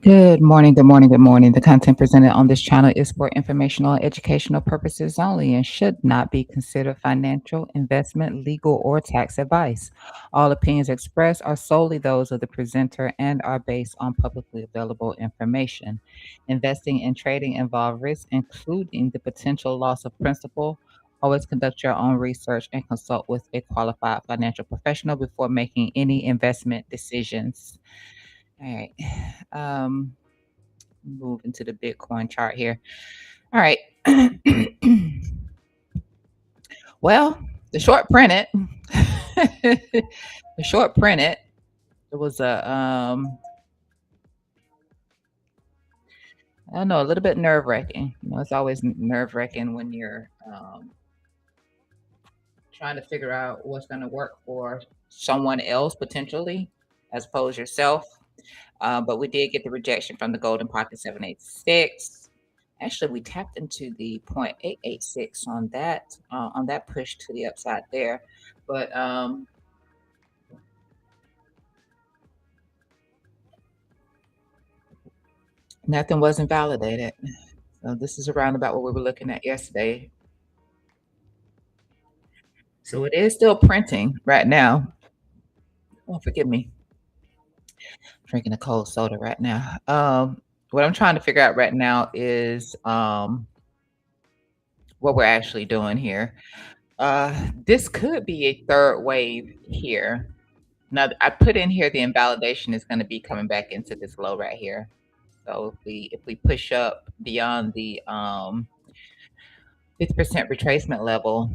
Good morning, good morning, good morning. The content presented on this channel is for informational and educational purposes only and should not be considered financial, investment, legal, or tax advice. All opinions expressed are solely those of the presenter and are based on publicly available information. Investing and trading involve risks, including the potential loss of principal. Always conduct your own research and consult with a qualified financial professional before making any investment decisions. All right. Um, Move into the Bitcoin chart here. All right. Well, the short printed. The short printed. It was I don't know, a little bit nerve wracking. It's always nerve wracking when you're trying to figure out what's going to work for someone else potentially, as opposed to yourself. But we did get the rejection from the Golden Pocket 786. Actually, we tapped into the 0.886 on that push to the upside there. But nothing wasn't validated. So this is around about what we were looking at yesterday. So it is still printing right now. Oh, forgive me. Drinking a cold soda right now. What I'm trying to figure out right now is what we're actually doing here. This could be a third wave here. Now I put in here the invalidation is going to be coming back into this low right here. So if we push up beyond the 50% retracement level,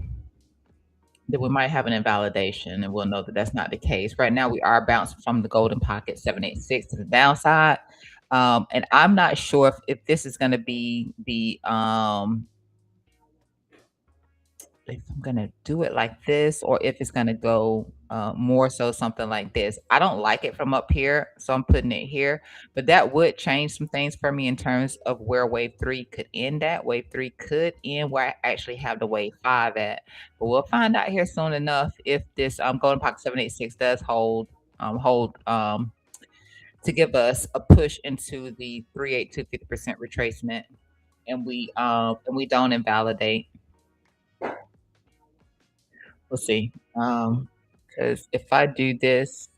then we might have an invalidation, and we'll know that that's not the case. Right now, we are bouncing from the golden pocket 786 to the downside, and I'm not sure if this is going to be the if I'm gonna do it like this or if it's gonna go more so something like this. I don't like it from up here, so I'm putting it here. But that would change some things for me in terms of where wave three could end at. Wave three could end where I actually have the wave five at. But we'll find out here soon enough if this golden pocket 786 does hold to give us a push into the 382 50% retracement and we don't invalidate. We'll see. Because if I do this,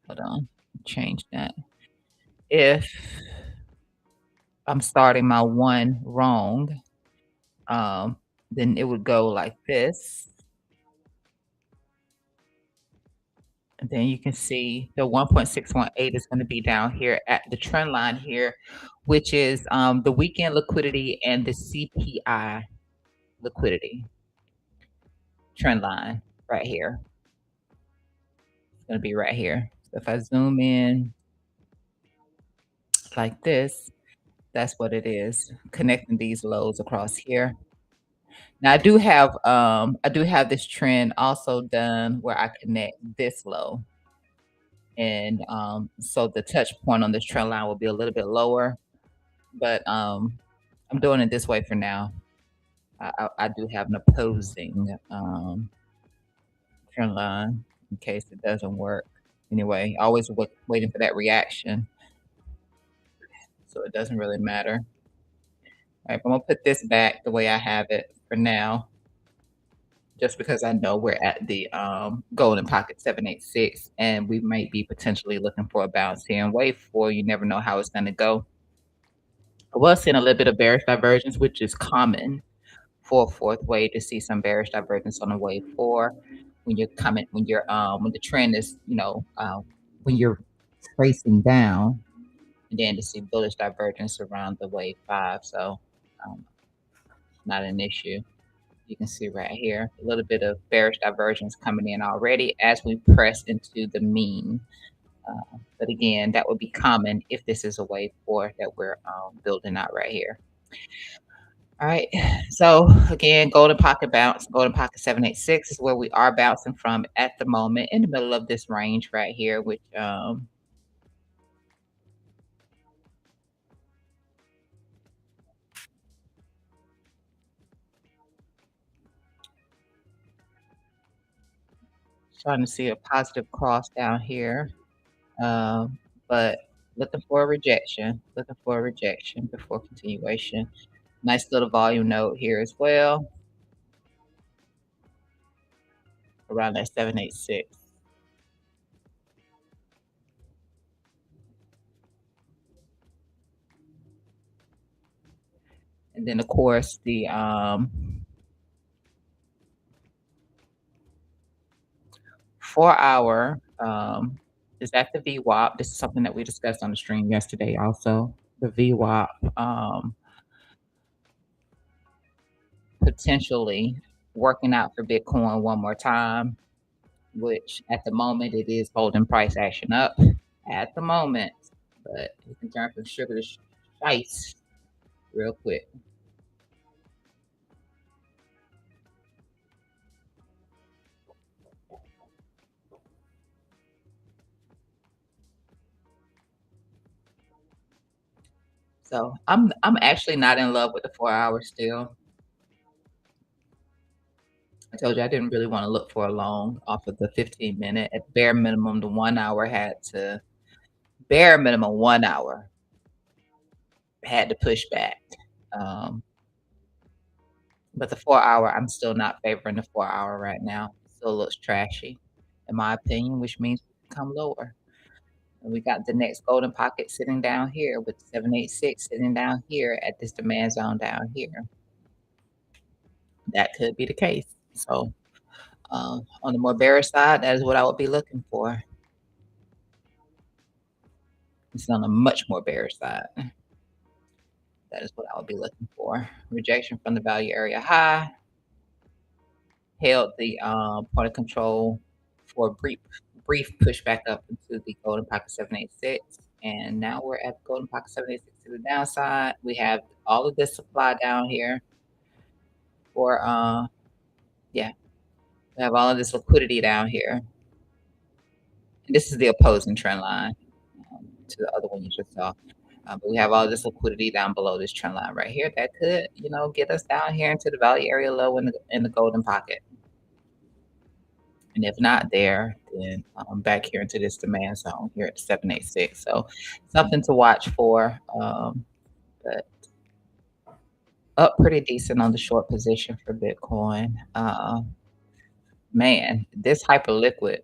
hold on, change that. If I'm starting my one wrong, then it would go like this. And then you can see the 1.618 is going to be down here at the trend line here, which is the weekend liquidity and the CPI liquidity trend line right here. It's going to be right here. So if I zoom in like this, that's what it is, connecting these lows across here. Now I do have this trend also done where I connect this low. And so the touch point on this trend line will be a little bit lower, but I'm doing it this way for now. I do have an opposing trend line in case it doesn't work. Anyway, always waiting for that reaction, so it doesn't really matter. All right, I'm gonna put this back the way I have it for now, just because I know we're at the golden pocket 786, and we might be potentially looking for a bounce here in wave four. You never know how it's going to go. I was seeing a little bit of bearish divergence, which is common for a fourth wave to see some bearish divergence on a wave four when you're coming when the trend is when you're tracing down, and then to see bullish divergence around the wave five. So um, not an issue. You can see right here a little bit of bearish divergence coming in already as we press into the mean. But again, that would be common if this is a wave four that we're building out right here. All right. So again, golden pocket bounce, golden pocket 786 is where we are bouncing from at the moment in the middle of this range right here, which trying to see a positive cross down here. But looking for a rejection before continuation. Nice little volume note here as well, around that 786. And then of course the 4 hour is that the VWAP. This is something that we discussed on the stream yesterday also. The VWAP potentially working out for Bitcoin one more time, which at the moment it is holding price action up at the moment, but it can turn from sugar to spice real quick. So I'm actually not in love with the 4 hours still. I told you I didn't really want to look for a long off of the 15 minute. At bare minimum, the 1 hour had to bare minimum 1 hour had to push back. Um, but the 4 hour, I'm still not favoring the 4 hour right now. Still looks trashy, in my opinion, which means we come lower. And we got the next golden pocket sitting down here with 786 sitting down here at this demand zone down here. That could be the case. So on the more bearish side, that is what I would be looking for. It's on a much more bearish side. That is what I would be looking for. Rejection from the value area high, held the point of control for a brief push back up into the golden pocket 786. And now we're at the golden pocket 786 to the downside. We have all of this supply down here for yeah, we have all of this liquidity down here. And this is the opposing trend line to the other one you just saw. But we have all this liquidity down below this trend line right here that could, get us down here into the value area low in the golden pocket. And if not there, then back here into this demand zone here at 786. So something to watch for. But up pretty decent on the short position for Bitcoin. Man, this hyperliquid,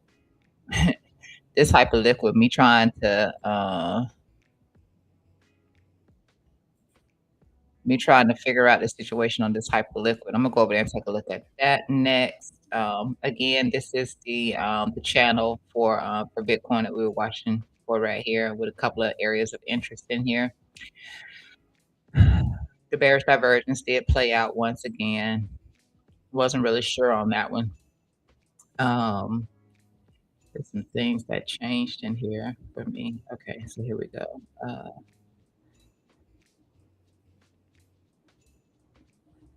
me trying to figure out the situation on this hyperliquid. I'm gonna go over there and take a look at that next. Again, this is the channel for Bitcoin that we were watching for right here with a couple of areas of interest in here. The bearish divergence did play out once again. Wasn't really sure on that one. There's some things that changed in here for me. Okay, so here we go.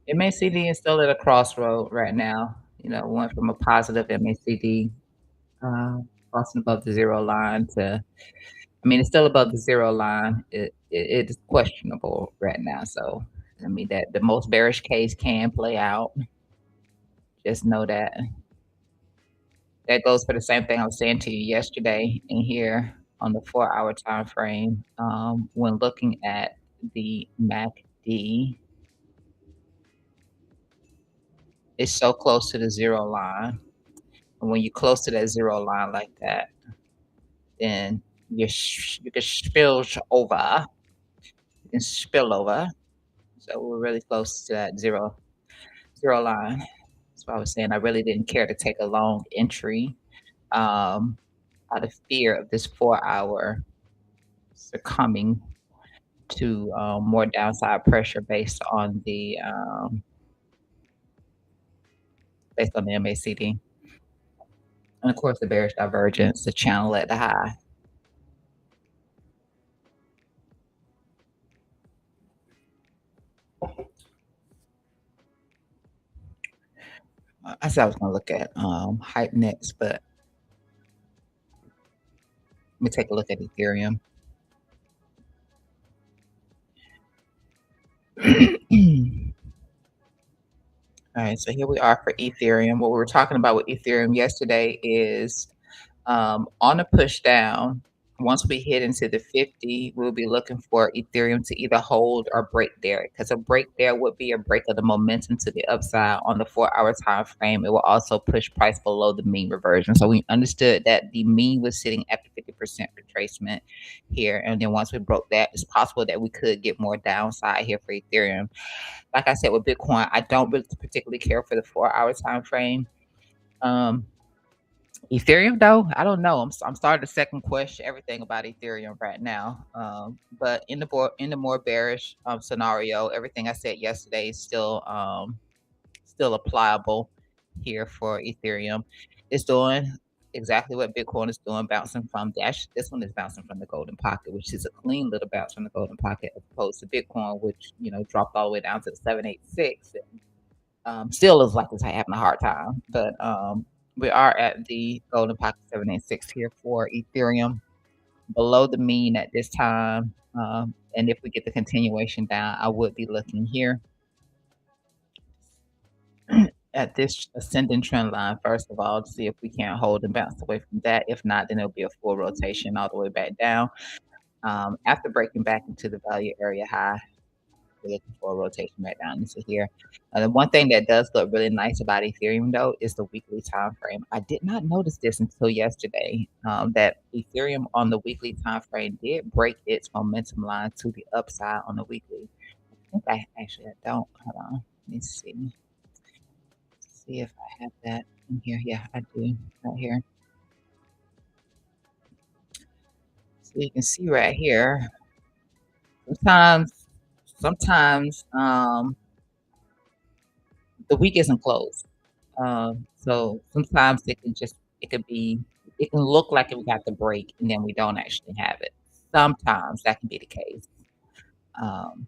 MACD is still at a crossroad right now. Went from a positive MACD crossing above the zero line to, it's still above the zero line. It is questionable right now. So, that the most bearish case can play out. Just know that. That goes for the same thing I was saying to you yesterday in here on the 4 hour time frame. When looking at the MACD, it's so close to the zero line. And when you're close to that zero line like that, then you can spill over. You can spill over. So we're really close to that zero line. That's why I was saying I really didn't care to take a long entry out of fear of this 4 hour succumbing to more downside pressure based on the MACD. And of course the bearish divergence, the channel at the high. I said I was going to look at hype next, but let me take a look at Ethereum. All right, so here we are for Ethereum. What we were talking about with Ethereum yesterday is on a push down, Once we hit into the 50, we'll be looking for Ethereum to either hold or break there, because a break there would be a break of the momentum to the upside on the 4-hour time frame. It will also push price below the mean reversion. So we understood that the mean was sitting at the 50% retracement here. And then once we broke that, it's possible that we could get more downside here for Ethereum. Like I said, with Bitcoin, I don't really particularly care for the 4-hour time frame. Um, Ethereum, though, I don't know. I'm starting to second question everything about Ethereum right now. But in the more bearish scenario, everything I said yesterday is still applicable here for Ethereum. It's doing exactly what Bitcoin is doing, bouncing from dash. This one is bouncing from the golden pocket, which is a clean little bounce from the golden pocket, as opposed to Bitcoin, which dropped all the way down to the 786. Still looks like it's having a hard time, but we are at the golden pocket 786 here for Ethereum, below the mean at this time. And if we get the continuation down, I would be looking here at this ascending trend line, first of all, to see if we can't hold and bounce away from that. If not, then it'll be a full rotation all the way back down. After breaking back into the value area high, we're looking for a rotation back down into here. The one thing that does look really nice about Ethereum, though, is the weekly time frame. I did not notice this until yesterday, that Ethereum on the weekly time frame did break its momentum line to the upside on the weekly. I don't. Hold on. Let me see if I have that in here. Yeah, I do right here. So you can see right here. Sometimes the week isn't closed. So sometimes it can look like we got the break and then we don't actually have it. Sometimes that can be the case. Um,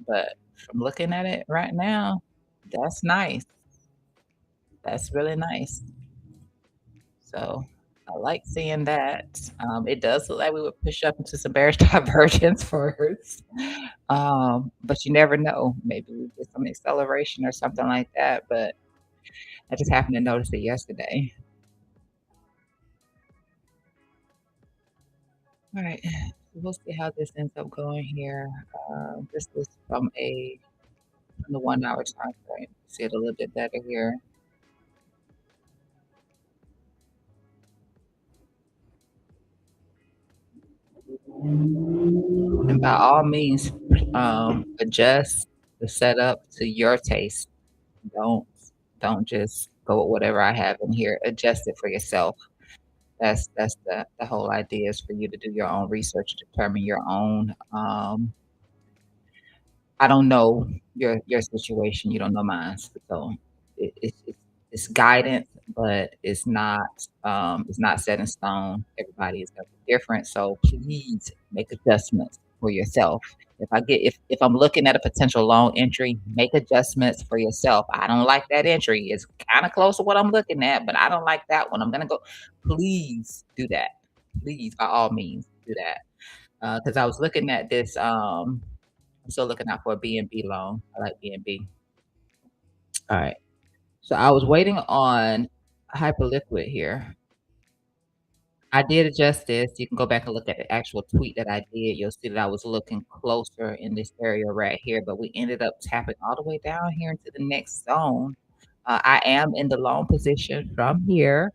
but from looking at it right now, that's nice. That's really nice. So I like seeing that. It does look like we would push up into some bearish divergence first. But you never know. Maybe we get some acceleration or something like that. But I just happened to notice it yesterday. All right. So we'll see how this ends up going here. This is from the 1 hour time frame. See it a little bit better here. And by all means, adjust the setup to your taste. Don't don't just go with whatever I have in here. Adjust it for yourself. That's the whole idea, is for you to do your own research, determine your own I don't know your situation, you don't know mine, so it's guidance, but it's not set in stone. Everybody is gonna be different, so please make adjustments for yourself. If I'm looking at a potential long entry, make adjustments for yourself. I don't like that entry. It's kinda close to what I'm looking at, but I don't like that one. I'm gonna go. Please do that. Please, by all means, do that. Because I was looking at this, I'm still looking out for a B&B loan. I like B&B. All right. So I was waiting on Hyperliquid here. I did adjust this. You can go back and look at the actual tweet that I did. You'll see that I was looking closer in this area right here, but we ended up tapping all the way down here into the next zone. I am in the long position from here,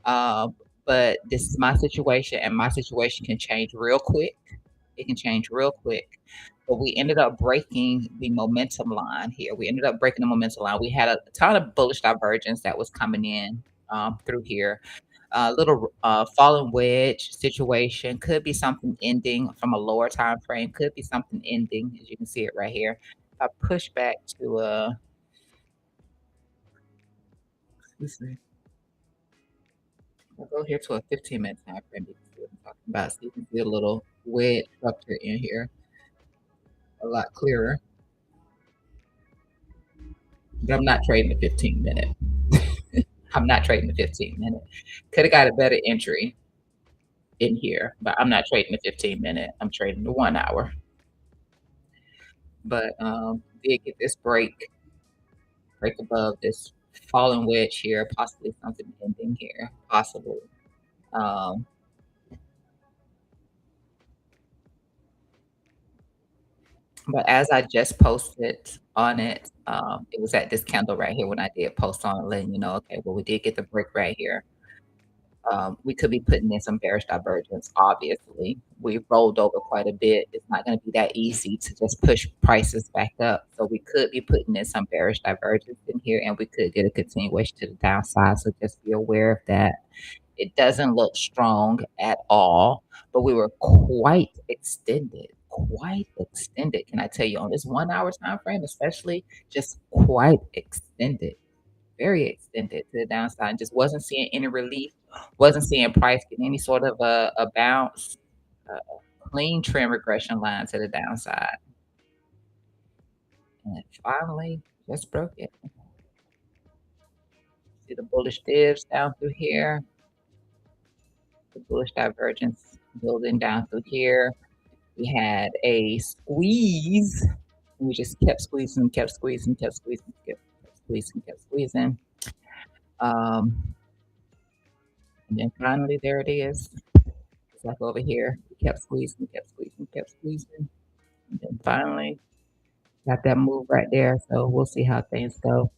uh, but this is my situation, and my situation can change real quick. It can change real quick. But we ended up breaking the momentum line here. We ended up breaking the momentum line. We had a ton of bullish divergence that was coming in through here. Little falling wedge situation, could be something ending from a lower time frame, could be something ending, as you can see it right here. If I push back to excuse me, I'll go here to a 15-minute time frame. You can see what I'm talking about. So you can see a little wedge structure in here, a lot clearer. But I'm not trading the 15-minute. I'm not trading the 15-minute. Could have got a better entry in here, but I'm not trading the 15-minute. I'm trading the 1 hour. But did get this break above this falling wedge here, possibly something ending here, possible. Um, but as I just posted on it, it was at this candle right here when I did post on it, letting you know, okay, well, we did get the break right here. We could be putting in some bearish divergence, obviously. We've rolled over quite a bit. It's not going to be that easy to just push prices back up. So we could be putting in some bearish divergence in here, and we could get a continuation to the downside. So just be aware of that. It doesn't look strong at all, but we were quite extended. Quite extended, can I tell you, on this 1 hour time frame, especially just quite extended, very extended to the downside, and just wasn't seeing any relief, wasn't seeing price getting any sort of a bounce, a clean trend regression line to the downside. And it finally just broke it. See the bullish divs down through here, the bullish divergence building down through here. We had a squeeze, and we just kept squeezing, kept squeezing, kept squeezing, kept squeezing, kept squeezing. And then finally, there it is. It's like over here. We kept squeezing, kept squeezing, kept squeezing. And then finally, got that move right there. So we'll see how things go.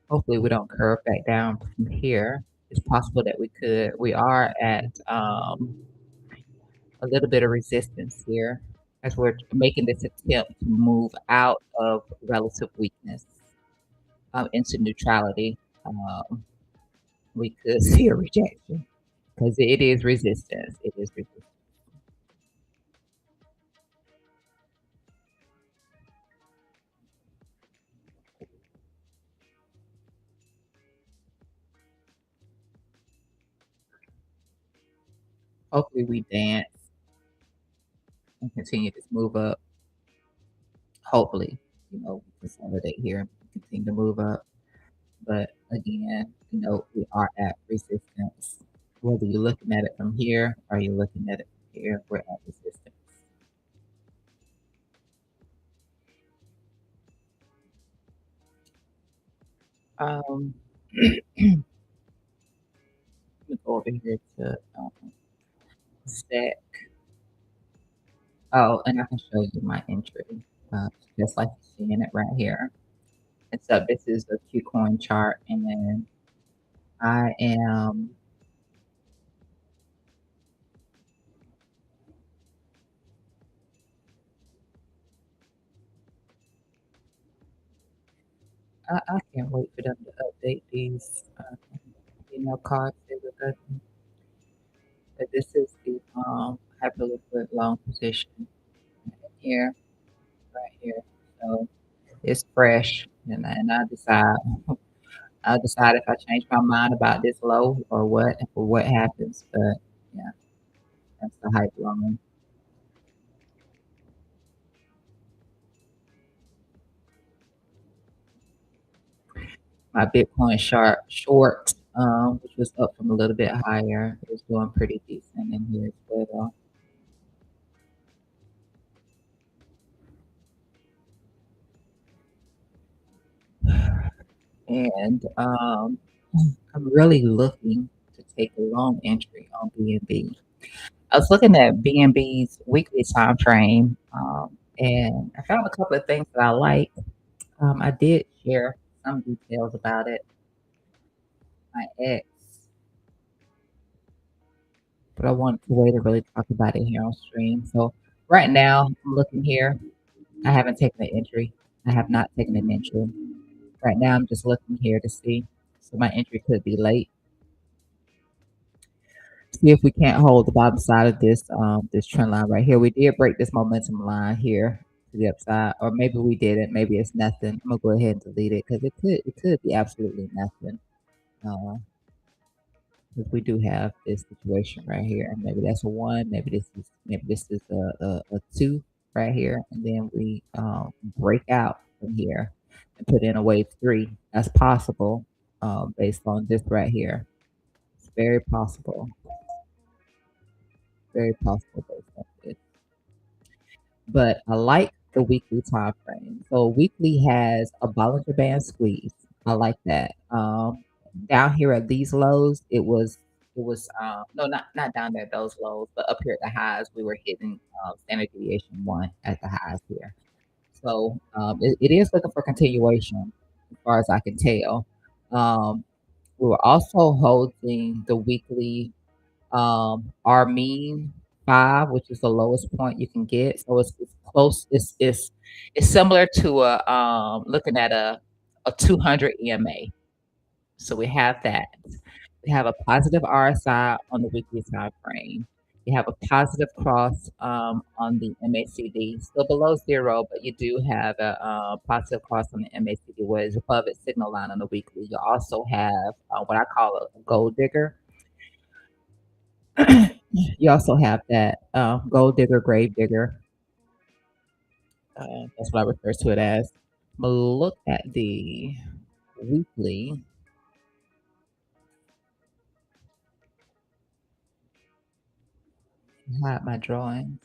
Hopefully, we don't curve back down from here. It's possible that we could. We are at a little bit of resistance here as we're making this attempt to move out of relative weakness into neutrality. We could see a rejection because it is resistance. It is resistance. Hopefully, we dance and continue this move up. Hopefully, we consolidate here and continue to move up. But again, we are at resistance. Whether you're looking at it from here or you're looking at it from here, we're at resistance. Um, let me go over here to stack. Oh, and I can show you my entry, just like you're seeing it right here. And so this is the Q coin chart, and then I am I can't wait for them to update these cards. But this is the hyperliquid long position here, right here. So it's fresh, and I'll decide if I change my mind about this low or what happens. But yeah, that's the hype long. My Bitcoin short, which was up from a little bit higher, is doing pretty decent in here as well. And I'm really looking to take a long entry on BNB. I was looking at BNB's weekly time frame, and I found a couple of things that I like. I did share some details about it, my ex, but I wanted to wait to really talk about it here on stream. So right now, I'm looking here. I haven't taken an entry. I have not taken an entry. Right now, I'm just looking here to see. So my entry could be late. See if we can't hold the bottom side of this trend line right here. We did break this momentum line here to the upside, or maybe we didn't. Maybe it's nothing. I'm gonna go ahead and delete it because it could be absolutely nothing. Because we do have this situation right here, and maybe that's a one. Maybe this is a two right here, and then we break out from here and put in a wave three. That's possible based on this right here. It's very possible based on this. But I like the weekly time frame. So weekly has a Bollinger Band squeeze. I like that. Down here at these lows, it was no, not down there at those lows, but up here at the highs, we were hitting standard deviation one at the highs here. So it is looking for continuation, as far as I can tell. Um, we were also holding the weekly our mean 5, which is the lowest point you can get. So it's close. It's similar to looking at a 200 EMA. So we have that. We have a positive RSI on the weekly time frame. You have a positive cross on the MACD, still below zero, but you do have a positive cross on the MACD, where it's above its signal line on the weekly. You also have what I call a gold digger. You also have that gold digger, grave digger. That's what I refer to it as. Look at the weekly. Hide my drawings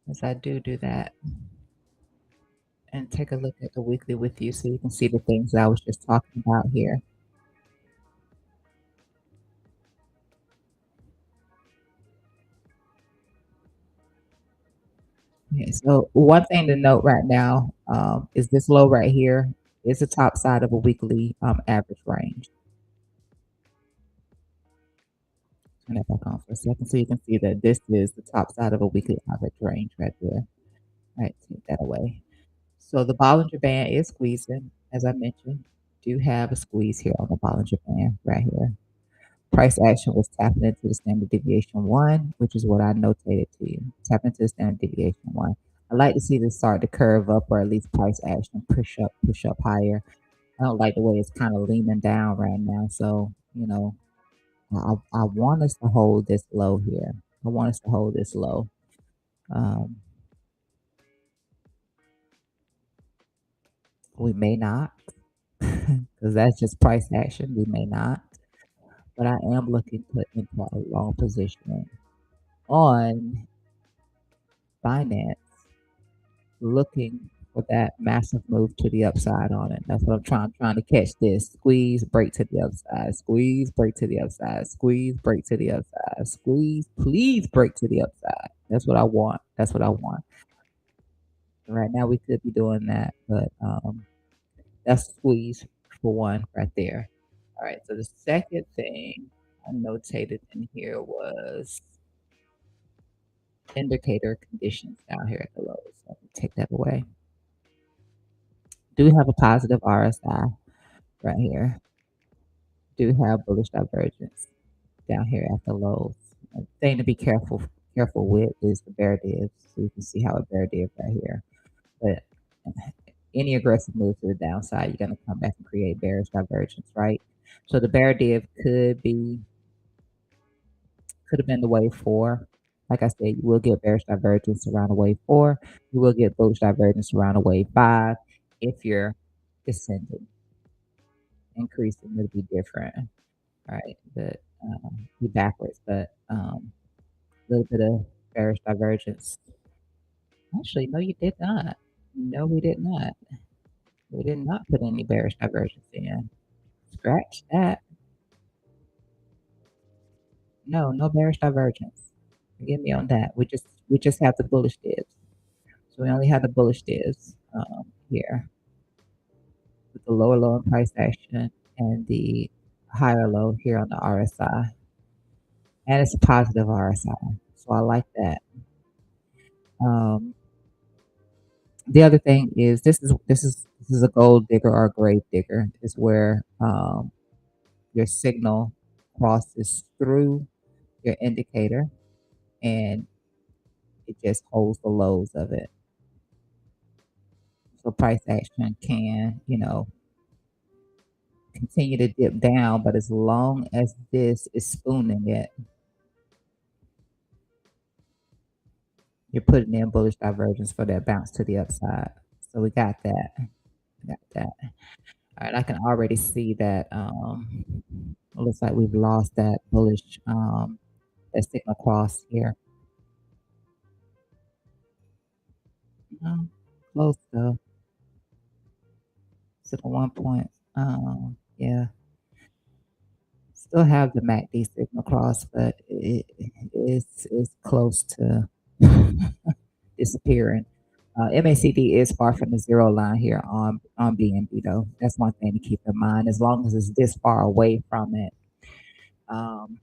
as I do that, and take a look at the weekly with you so you can see the things that I was just talking about here. Okay, so one thing to note right now is this low right here is the top side of a weekly average range. Turn that back on for a second so you can see that this is the top side of a weekly average range right there. All right, take that away. So the Bollinger Band is squeezing, as I mentioned. Do have a squeeze here on the Bollinger Band right here. Price action was tapping into the standard deviation one, which is what I notated to you. Tap into the standard deviation one. I like to see this start to curve up, or at least price action push up higher. I don't like the way it's kind of leaning down right now. So, I want us to hold this low here. I want us to hold this low. Um, we may not, because that's just price action. We may not, but I am looking to into a long position on finance, looking for that massive move to the upside on it. That's what I'm trying to catch this. Squeeze, break to the upside. Squeeze, break to the upside. Squeeze, break to the upside. Squeeze, please break to the upside. That's what I want. That's what I want. Right now we could be doing that, but that's squeeze for one right there. All right. So the second thing I notated in here was indicator conditions down here at the lows. So let me take that away. Do have a positive RSI right here. Do have bullish divergence down here at the lows. A thing to be careful with is the bear div. So you can see how it bear div right here. But any aggressive move to the downside, you're going to come back and create bearish divergence, right? So the bear div could have been the wave four. Like I said, you will get bearish divergence around the wave four. You will get bullish divergence around the wave five. If you're descending, increasing, it'll be different, right? But be backwards, but a little bit of bearish divergence. Actually, no, you did not. No, we did not. We did not put any bearish divergence in. Scratch that. No, no bearish divergence. Forgive me on that. We just have the bullish divs. So we only have the bullish divs here with the lower low in price action and the higher low here on the RSI. And it's a positive RSI. So I like that. Um, the other thing is this is a gold digger or a grave digger. Is where your signal crosses through your indicator and it just holds the lows of it. So price action can, continue to dip down, but as long as this is spooning it, you're putting in bullish divergence for that bounce to the upside. So we got that. We got that. All right, I can already see that it looks like we've lost that bullish that signal cross here. Um, close to the 1 point. Yeah, still have the MACD signal cross, but it's close to disappearing. MACD is far from the zero line here on BNB though. That's one thing to keep in mind. As long as it's this far away from it, um,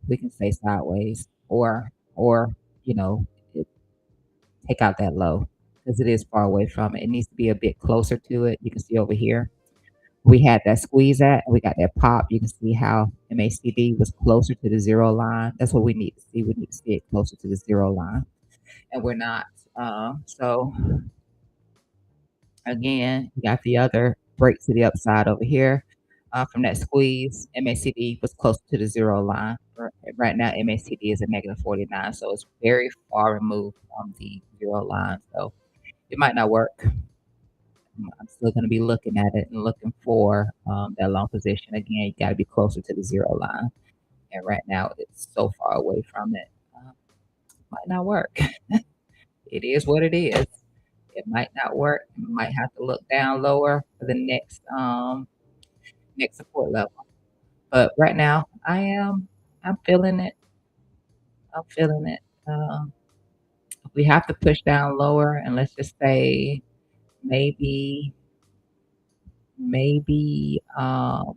we can stay sideways or you know it, take out that low because it is far away from it. It needs to be a bit closer to it. You can see over here we had that squeeze at, and we got that pop. You can see how MACD was closer to the zero line. That's what we need to see. We need to see it closer to the zero line, and we're not. So again, you got the other break to the upside over here. From that squeeze, MACD was close to the zero line. Right now, MACD is a negative 49, so it's very far removed from the zero line. So it might not work. I'm still going to be looking at it and looking for that long position. Again, you got to be closer to the zero line. And right now, it's so far away from it. Might not work. It is what it is. It might not work. You might have to look down lower for the next support level. But right now, I'm feeling it. I'm feeling it. If we have to push down lower, and let's just say maybe, maybe 75.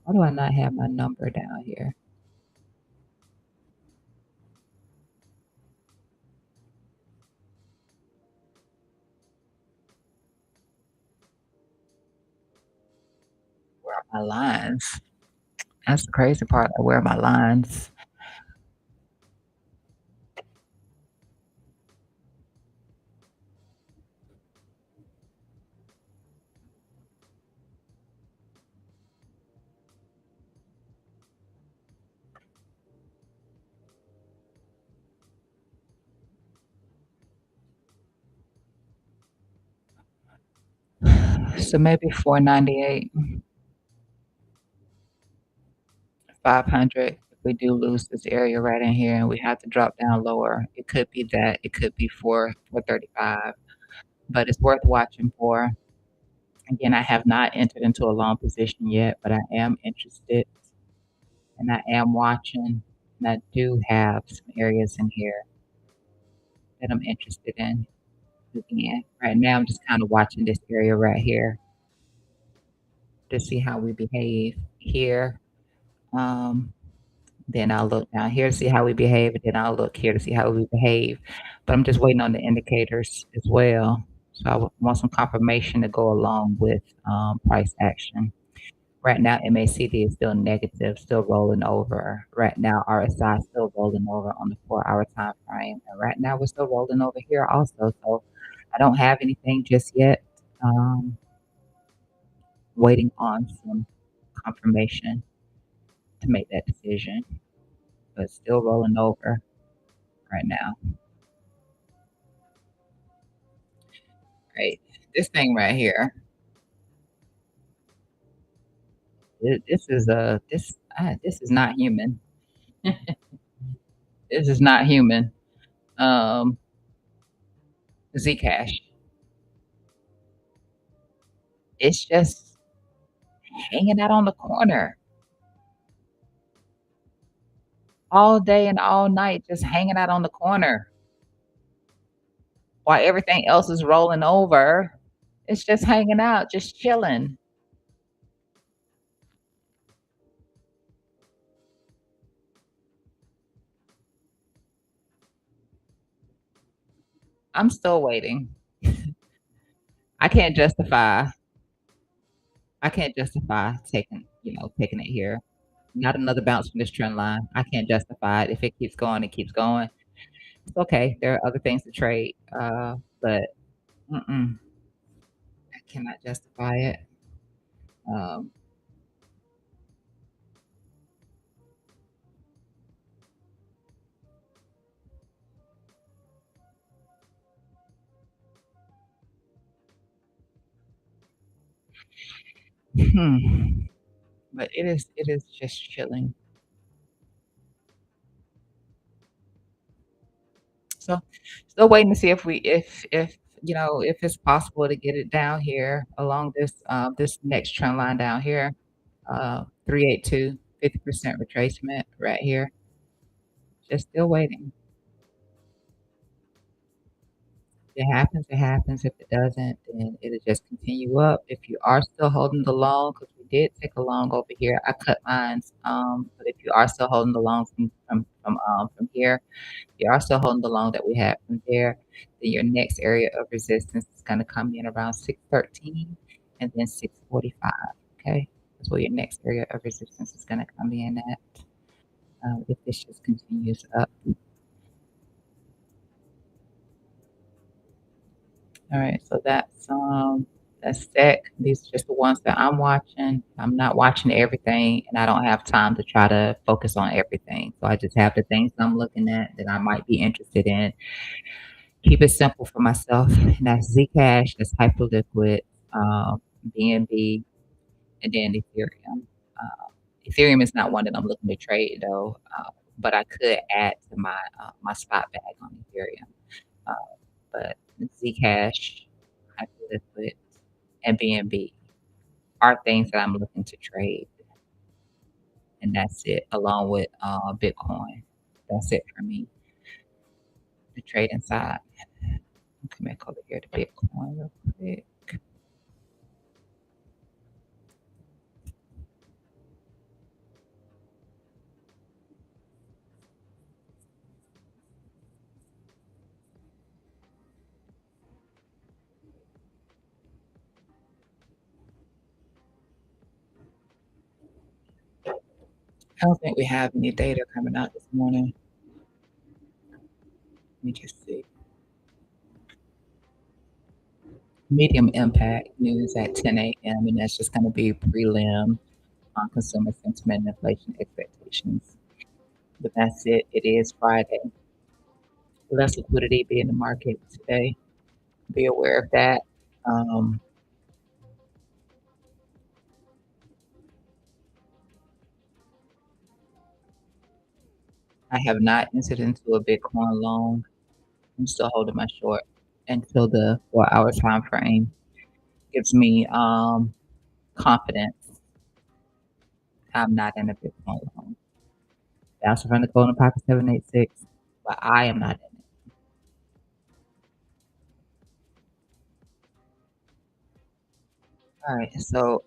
Why do I not have my number down here? Where are my lines? That's the crazy part. Where are my lines? So maybe 498, 500. If we do lose this area right in here and we have to drop down lower, it could be that. It could be 435, but it's worth watching for. Again, I have not entered into a long position yet, but I am interested and I am watching. And I do have some areas in here that I'm interested in. Again, right now I'm just kind of watching this area right here to see how we behave here. Um, then I'll look down here to see how we behave, and then I'll look here to see how we behave. But I'm just waiting on the indicators as well. So I want some confirmation to go along with price action. Right now, MACD is still negative, still rolling over. Right now, RSI is still rolling over on the 4-hour time frame. And right now, we're still rolling over here also. So I don't have anything just yet. Um, Waiting on some confirmation to make that decision, but still rolling over right now. Right. This thing right here, this is this is not human. This is not human. Um, Zcash. It's just hanging out on the corner all day and all night, just hanging out on the corner while everything else is rolling over. It's just hanging out, just chilling. I'm still waiting. I can't justify. I can't justify taking it here. Not another bounce from this trend line. I can't justify it. If it keeps going, it keeps going. It's okay. There are other things to trade, but mm-mm, I cannot justify it. Um, hmm. But it is just chilling. So, still waiting to see if, if it's possible to get it down here along this next trend line down here, 382, 50% retracement right here. Just still waiting. If it happens, it happens. If it doesn't, then it'll just continue up. If you are still holding the long, because we did take a long over here, I cut mines. But if you are still holding the long from here, you are still holding the long that we had from there, then your next area of resistance is gonna come in around 613 and then 645, okay? That's where your next area of resistance is gonna come in at, if this just continues up. Alright, so that's set. These are just the ones that I'm watching. I'm not watching everything, and I don't have time to try to focus on everything, so I just have the things I'm looking at that I might be interested in. Keep it simple for myself, and that's Zcash, that's Hyperliquid, BNB, and then Ethereum. Ethereum is not one that I'm looking to trade though, but I could add to my spot bag on Ethereum. Uh, but Zcash, Hyperliquid, and BNB are things that I'm looking to trade, and that's it, along with Bitcoin. That's it for me, the trading side. Come back over here to Bitcoin real quick. I don't think we have any data coming out this morning. Let me just see. Medium impact news at 10 a.m., and that's just going to be prelim on consumer sentiment and inflation expectations. But that's it. It is Friday. Less liquidity be in the market today. Be aware of that. Um, I have not entered into a Bitcoin long. I'm still holding my short until the 4 hour time frame gives me confidence I'm not in a Bitcoin long. Bounce from the golden pocket 786, but I am not in it. All right, so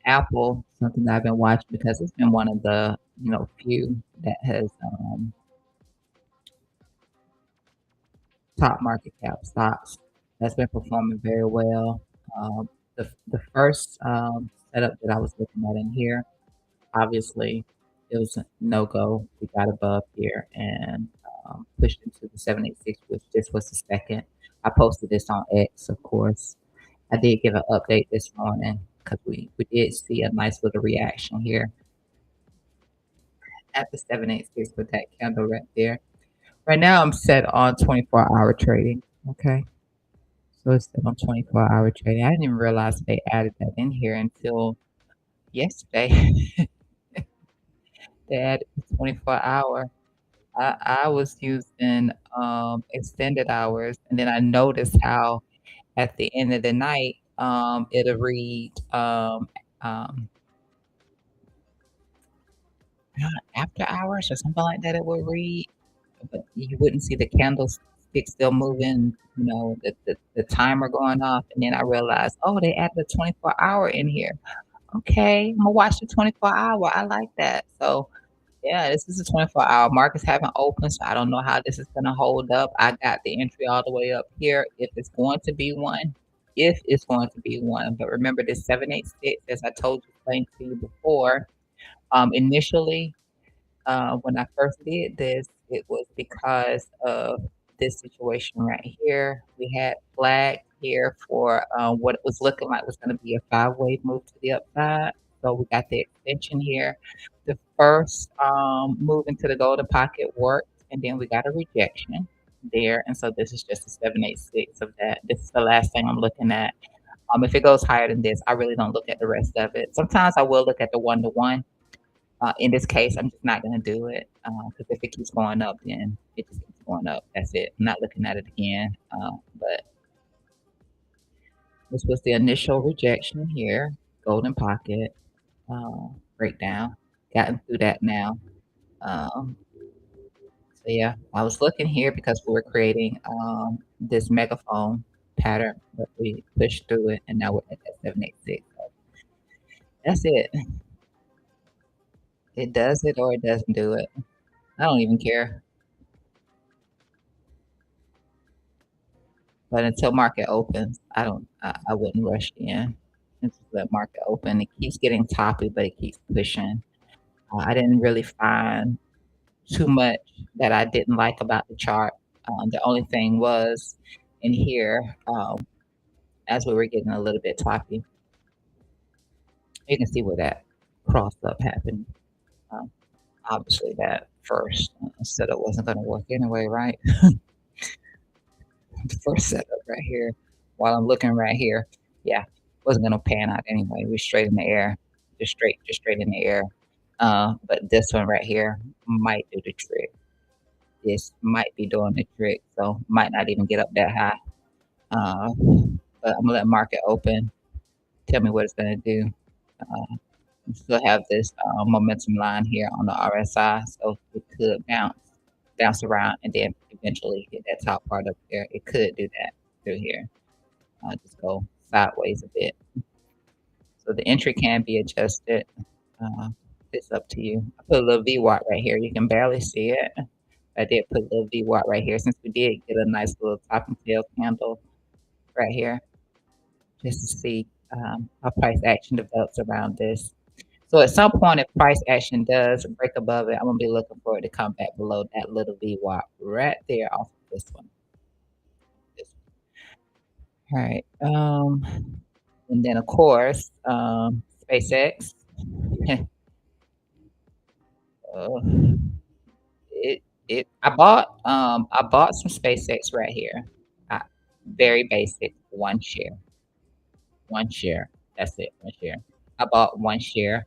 Apple, something that I've been watching because it's been one of the few that has top market cap stocks that's been performing very well. The first setup that I was looking at in here, obviously, it was a no go. We got above here and pushed into the 786, which this was the second. I posted this on X, of course. I did give an update this morning because we did see a nice little reaction here at the 786 with that candle right there. Right now, I'm set on 24-hour trading. Okay. So it's set on 24-hour trading. I didn't even realize they added that in here until yesterday. They added the 24-hour. I was using extended hours, and then I noticed how at the end of the night, it'll read um, after hours or something like that. It would read, but you wouldn't see the candlestick still moving. The timer going off, and then I realized, oh, they added a 24-hour in here. Okay, I'm gonna watch the 24-hour. I like that. So yeah, this is a 24-hour. Markets haven't opened, so I don't know how this is gonna hold up. I got the entry all the way up here. If it's going to be one. But remember this 786, as I told you, explained to you before. Initially, when I first did this, it was because of this situation right here. We had flagged here for what it was looking like was going to be a five-way move to the upside. So we got the extension here. The first move into the golden pocket worked, and then we got a rejection there. And so this is just a 786 of that. This is the last thing I'm looking at. If it goes higher than this, I really don't look at the rest of it. Sometimes I will look at the one to one, In this case, I'm just not gonna do it, because if it keeps going up, then it just keeps going up. That's it. I'm not looking at it again. But this was the initial rejection here, golden pocket, breakdown. Gotten through that now. Um, so yeah, I was looking here because we were creating this megaphone pattern, but we pushed through it, and now we're at that 786. So that's it. It does it or it doesn't do it. I don't even care. But until market opens, I wouldn't rush in. Just let market open. It keeps getting toppy, but it keeps pushing. I didn't really find too much that I didn't like about the chart. The only thing was in here, as we were getting a little bit toppy, you can see where that cross up happened. Um, Obviously, that first setup wasn't going to work anyway, right? The first setup right here, while I'm looking right here, yeah, wasn't gonna pan out anyway. We're straight in the air, just straight in the air. But this one right here might do the trick. This might be doing the trick, so might not even get up that high. Uh, but I'm gonna let market open. Tell me what it's gonna do. Uh, we still have this momentum line here on the RSI, so it could bounce around, and then eventually hit that top part up there. It could do that through here. Just go sideways a bit. So the entry can be adjusted. Uh, it's up to you. I put a little VWAP right here. You can barely see it. I did put a little VWAP right here since we did get a nice little top and tail candle right here, just to see how price action develops around this. So at some point, if price action does break above it, I'm gonna be looking for it to come back below that little VWAP right there off of this one. This one. All right. And then of course, SpaceX. uh, I bought some SpaceX right here. Uh, Very basic, one share. That's it, one share. I bought one share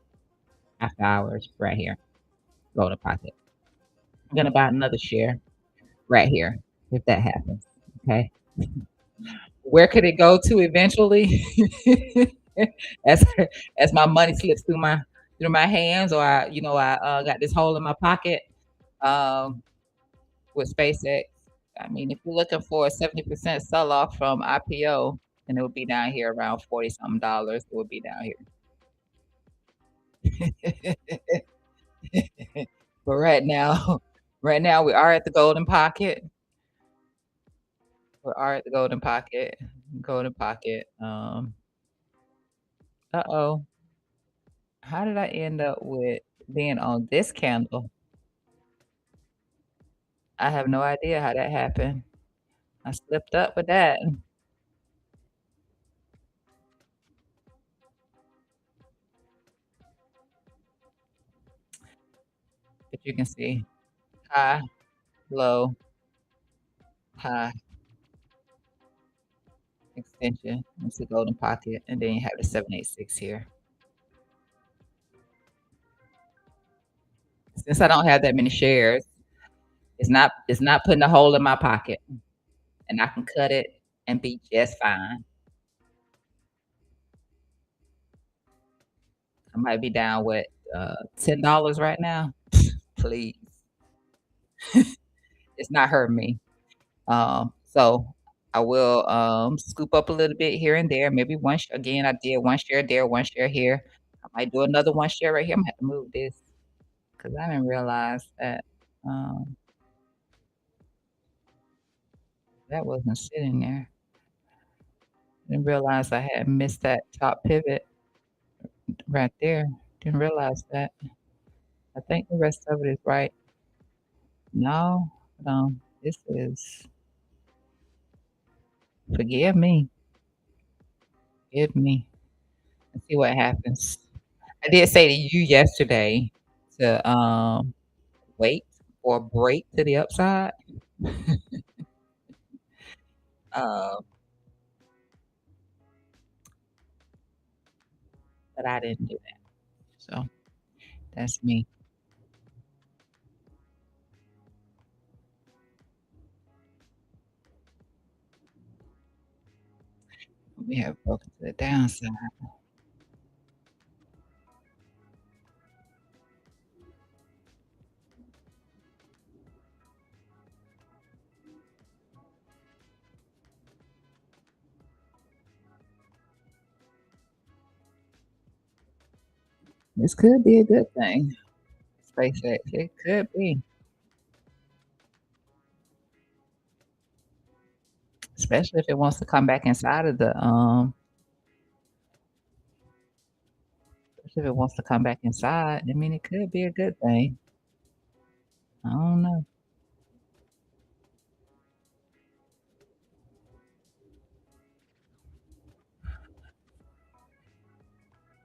after hours right here. Go to pocket. I'm gonna buy another share right here if that happens. Okay. Where could it go to eventually? as as my money slips through my hands, or I got this hole in my pocket um, with SpaceX. I mean, if you're looking for a 70% sell off from IPO, and it would be down here around 40 something dollars, it would be down here. But right now, right now we are at the golden pocket. We are at the golden pocket. Golden pocket. Uh-oh. How did I end up with being on this candle? I have no idea how that happened. I slipped up with that. But you can see high, low, high, extension. It's the golden pocket. And then you have the 786 here. Since I don't have that many shares, it's not putting a hole in my pocket. And I can cut it and be just fine. I might be down with $10 right now. Please. It's not hurting me. So I will scoop up a little bit here and there. Maybe again, I did one share there, one share here. I might do another one share right here. I'm gonna have to move this because I didn't realize that um, that wasn't sitting there. Didn't realize I had missed that top pivot right there. Didn't realize that. I think the rest of it is right. No, this is forgive me. Forgive me. Let's see what happens. I did say to you yesterday to wait for a break to the upside. Um, but I didn't do that. So That's me. We have broken to the downside. This could be a good thing. SpaceX, it could be, especially if it wants to come back inside of the especially if it wants to come back inside. I mean, it could be a good thing. I don't know.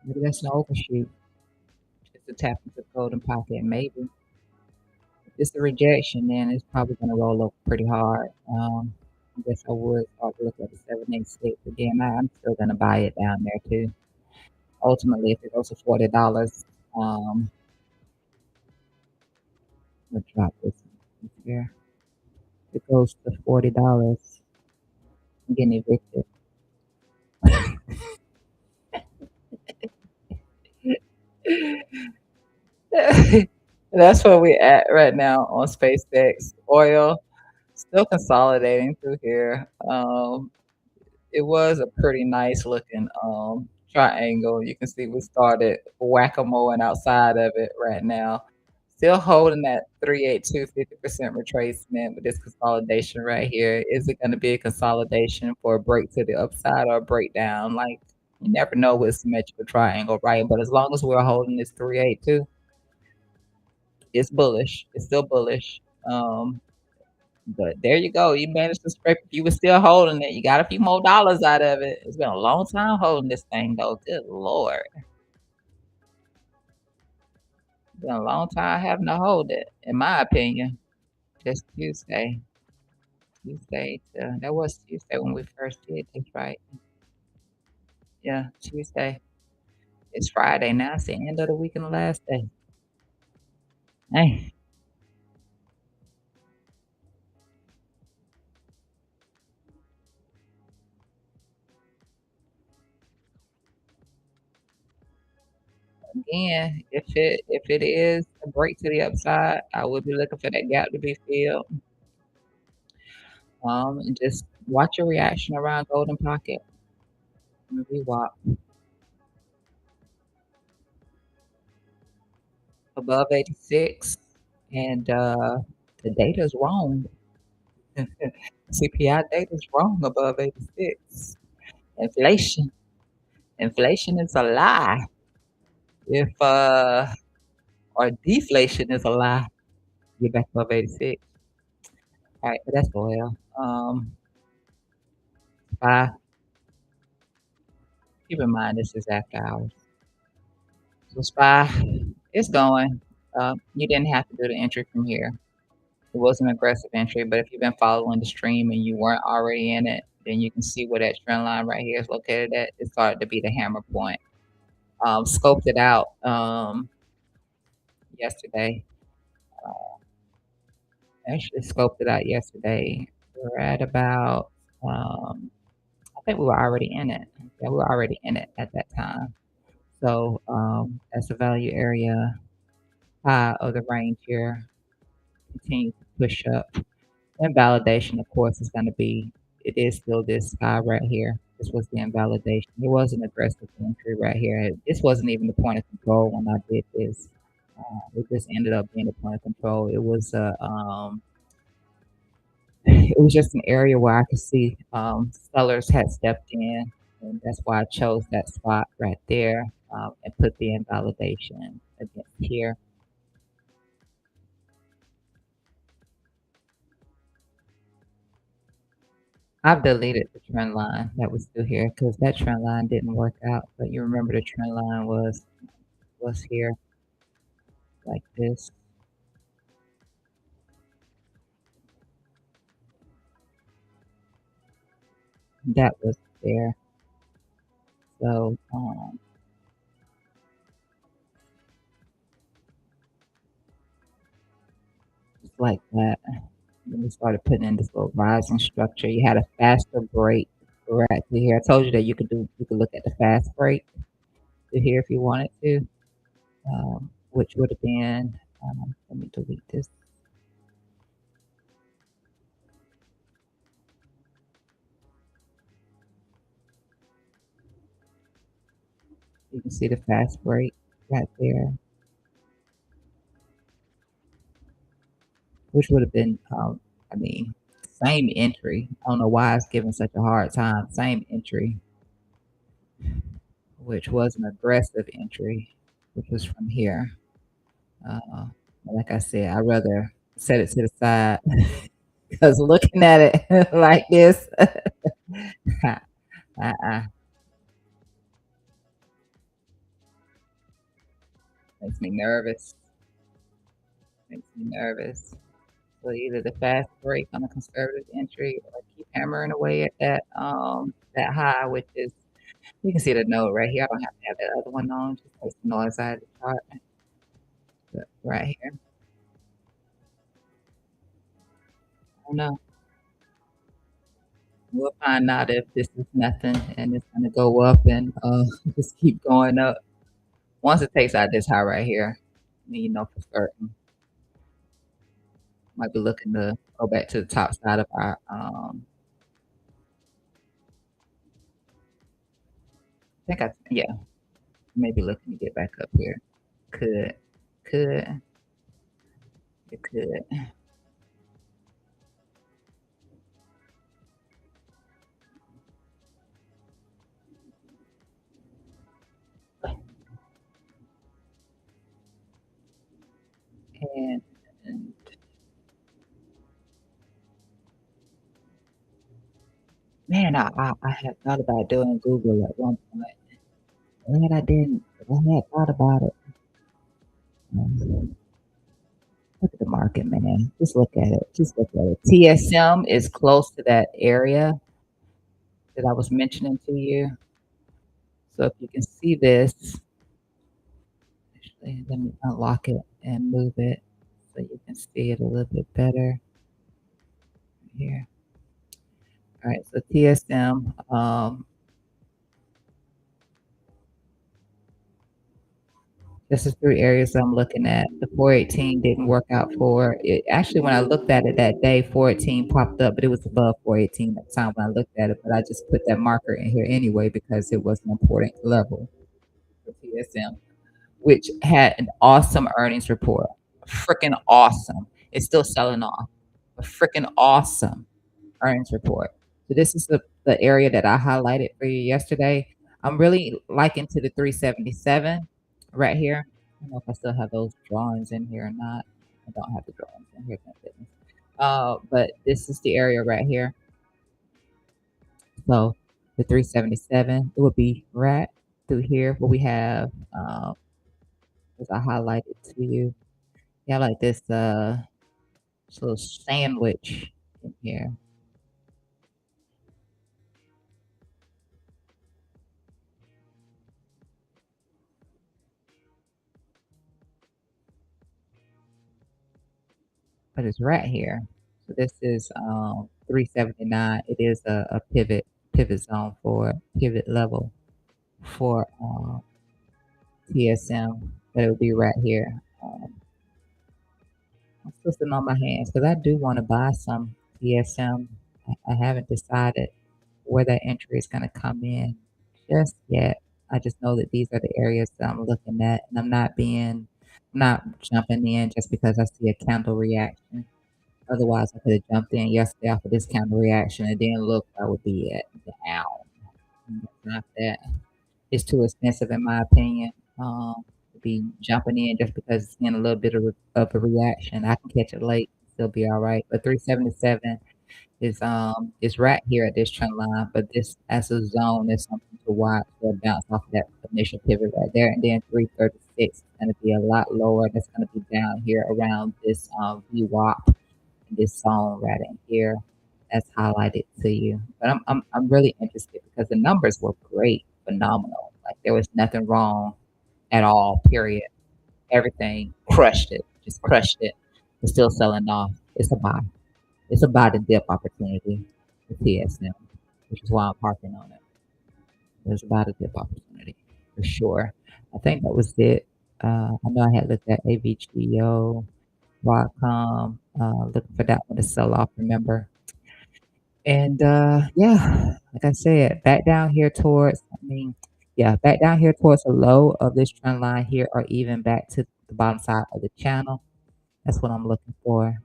Maybe that's an overshoot. Just to tap into the golden pocket. Maybe if it's a rejection, then it's probably going to roll over pretty hard. I guess I would start to look at the 786 again. I'm still going to buy it down there too. Ultimately, if it goes to $40, we'll drop this here. If it goes to $40, I'm getting evicted. That's where we're at right now on SpaceX. Oil still consolidating through here. It was a pretty nice looking triangle. You can see we started whack-a-moling outside of it right now. Still holding that 382 50% retracement with this consolidation right here. Is it going to be a consolidation for a break to the upside or a breakdown? Like you never know with symmetrical triangle, right? But as long as we're holding this 382, it's bullish. It's still bullish. But there you go. You managed to scrape. If you were still holding it, you got a few more dollars out of it. It's been a long time holding this thing, though. Good lord, been a long time having to hold it, in my opinion. Just Tuesday, Tuesday. That was Tuesday when we first did this, right? Yeah, Tuesday. It's Friday now. It's the end of the week and the last day. Hey, again, if it is a break to the upside, I would be looking for that gap to be filled. And just watch your reaction around golden pocket. Maybe walk above 86, and the data is wrong. CPI data is wrong above 86. Inflation, inflation is a lie. If or deflation is a lie. Get back above 86. All right, but that's oil. Spy. Keep in mind this is after hours. So spy, it's going. You didn't have to do the entry from here. It was an aggressive entry, but if you've been following the stream and you weren't already in it, then you can see where that trend line right here is located at. It started to be the hammer point. Scoped it out yesterday. Actually, scoped it out yesterday. We're at about, I think we were already in it. Yeah, we were already in it at that time. So that's the value area high of the range here. Continue to push up. Invalidation, of course, is going to be, it is still this guy right here. This was the invalidation. It was an aggressive entry right here. This wasn't even the point of control when I did this. It just ended up being the point of control. It was just an area where I could see sellers had stepped in, and that's why I chose that spot right there and put the invalidation against here. I've deleted the trend line that was still here because that trend line didn't work out. But you remember the trend line was here like this. That was there. So like that. Then we started putting in this little rising structure. You had a faster break right to here. I told you that you could look at the fast break to here if you wanted to, which would have been, let me delete this. You can see the fast break right there, which would have been, I mean, same entry. I don't know why it's giving such a hard time. Same entry, which was an aggressive entry, which was from here. Uh, like I said, I'd rather set it to the side because looking at it like this, uh-uh, makes me nervous. Makes me nervous. So either the fast break on a conservative entry or keep hammering away at that high, which is you can see the note right here. I don't have to have that other one on, just makes the noise out of the chart. But right here. I don't know. We'll find out if this is nothing and it's gonna go up and just keep going up. Once it takes out this high right here, then you know for certain. Might be looking to go back to the top side of our I think I yeah, maybe looking to get back up here. Could. Could. It could. And, and man, I had thought about doing Google at one point. Glad I didn't. I had thought about it. Look at the market, man. Just look at it. Just look at it. TSM is close to that area that I was mentioning to you. So if you can see this, actually, let me unlock it and move it so you can see it a little bit better here. All right, so TSM, this is three areas I'm looking at. The 418 didn't work out for it. Actually, when I looked at it that day, 418 popped up, but it was above 418 at the time when I looked at it. But I just put that marker in here anyway because it was an important level for TSM, which had an awesome earnings report. Freaking awesome. It's still selling off. A freaking awesome earnings report. So this is the area that I highlighted for you yesterday. I'm really liking to the 377 right here. I don't know if I still have those drawings in here or not. I don't have the drawings in here, thank goodness. But this is the area right here. So the 377, it would be right through here where we have, as I highlighted to you, yeah, like this little sandwich in here. But it's right here. So this is 379. It is a pivot zone for pivot level for TSM. But it will be right here. I'm still sitting on my hands because I do want to buy some TSM. I haven't decided where that entry is going to come in just yet. I just know that these are the areas that I'm looking at, and I'm not jumping in just because I see a candle reaction. Otherwise, I could have jumped in yesterday off of this candle reaction, and then look, I would be at down. Not that it's too expensive, in my opinion. To be jumping in just because it's in a little bit of a reaction. I can catch it late, still be all right. But 377 is right here at this trend line, but this as a zone is something to watch. They'll bounce off of that initial pivot right there, and then 336 is going to be a lot lower. That's going to be down here around this VWAP, this zone right in here. That's highlighted to you. But I'm really interested because the numbers were great, phenomenal. Like there was nothing wrong at all. Period. Everything crushed it. Just crushed it. It's still selling off. It's a buy. It's a buy to dip opportunity for TSM, which is why I'm parking on it. There's a buy to dip opportunity for sure. I think that was it. I know I had looked at AVGO, Broadcom, looking for that one to sell off, remember? And yeah, like I said, back down here towards, yeah, back down here towards the low of this trend line here, or even back to the bottom side of the channel. That's what I'm looking for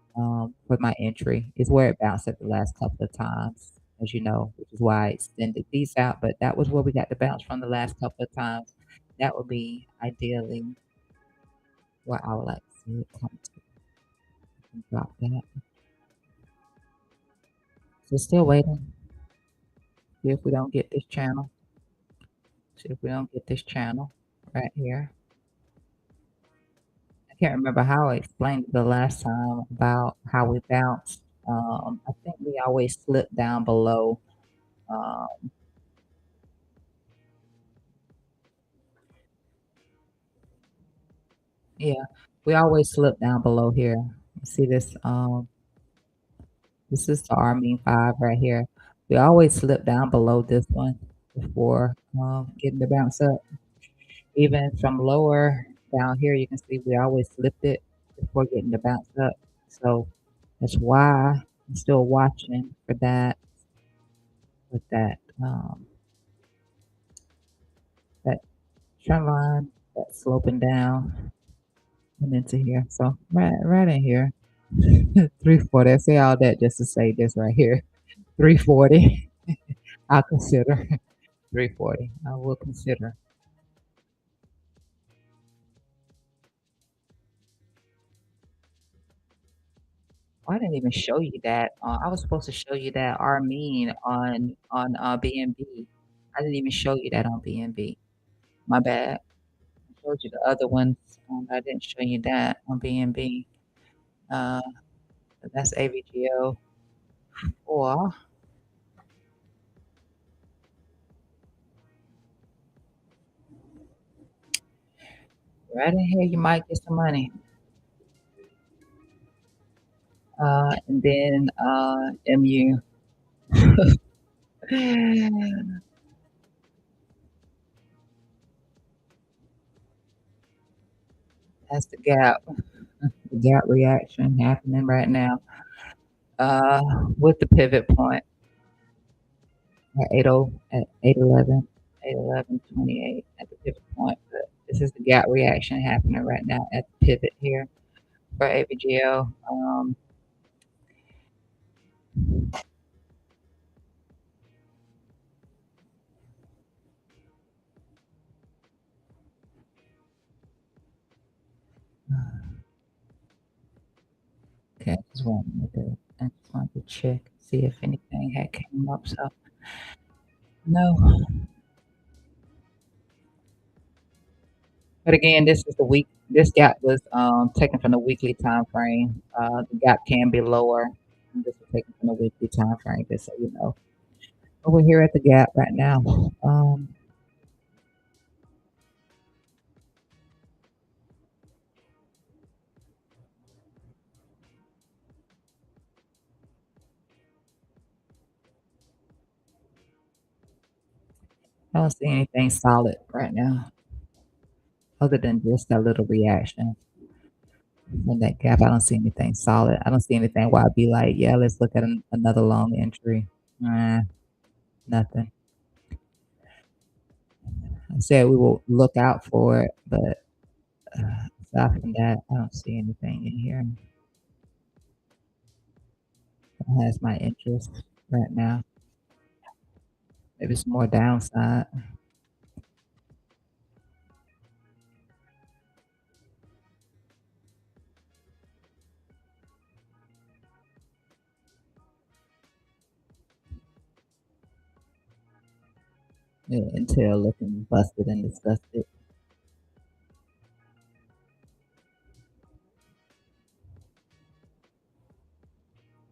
my entry. Is where it bounced at the last couple of times, as you know, which is why I extended these out. But that was where we got the bounce from the last couple of times. That would be ideally what I would like to see it come to drop that. So still waiting. See if we don't get this channel. See if we don't get this channel right here. I can't remember how I explained it the last time about how we bounced. I think we always slip down below. Um, yeah, we always slip down below here. See this? This is the Armin 5 right here. We always slip down below this one before getting the bounce up. Even from lower down here, you can see we always slipped it before getting the bounce up. So that's why I'm still watching for that, with that trend line, that sloping down and into here. So right in here, 340. I say all that just to say this right here, 340. I'll consider 340. I will consider. I didn't even show you that. I was supposed to show you that Armin on BNB. I didn't even show you that on BNB. My bad. I showed you the other ones. I didn't show you that on BNB. Uh, that's AVGO. Or right in here, you might get some money. And then MU. That's the gap. The gap reaction happening right now. Uh, with the pivot point at 80 at 811, 811.28 at the pivot point. But this is the gap reaction happening right now at the pivot here for AVGO. Okay, I just wanted to check, see if anything had came up. So no. But again, this is the week. This gap was taken from the weekly time frame. The gap can be lower. This was taken from the weekly time frame, just so you know. But we're here at the gap right now. I don't see anything solid right now, other than just that little reaction in that gap. I don't see anything solid. I don't see anything where I'd be like, yeah, let's look at another long entry. Nah, nothing. I said we will look out for it, but aside from that, I don't see anything in here that has my interest right now. Maybe it's more downside. Yeah, until looking busted and disgusted.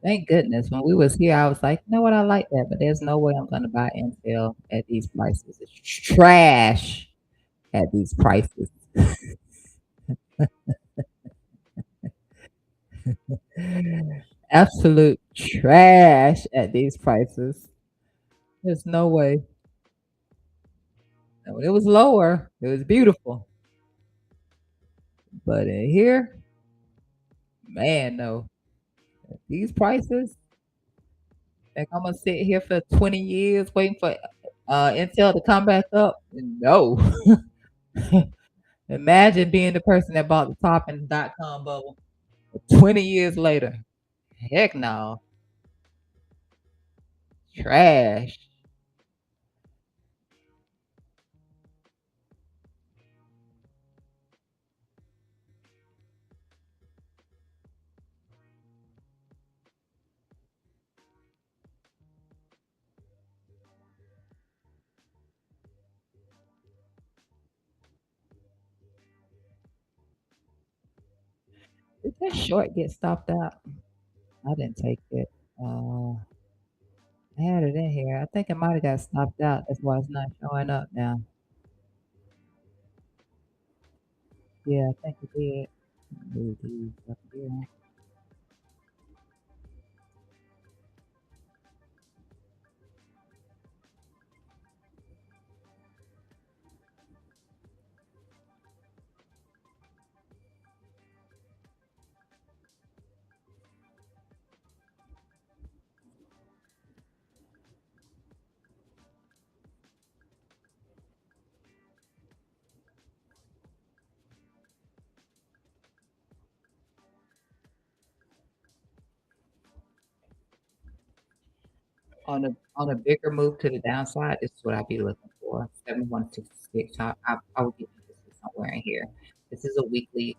Thank goodness. When we was here, I was like, you know what, I like that, but there's no way I'm gonna buy Intel at these prices. It's trash at these prices. Absolute trash at these prices. There's no way. No, it was lower. It was beautiful. But in here, man, no. These prices, like I'm gonna sit here for 20 years waiting for Intel to come back up. No. Imagine being the person that bought the top in the dot-com bubble 20 years later. Heck no. Trash. Did that short get stopped out? I didn't take it. Uh, I had it in here. I think it might have got stopped out. That's why it's not showing up now. Yeah, I think it did. Move these up here. On a bigger move to the downside, this is what I'd be looking for. 7166. I would get interested somewhere in here. This is a weekly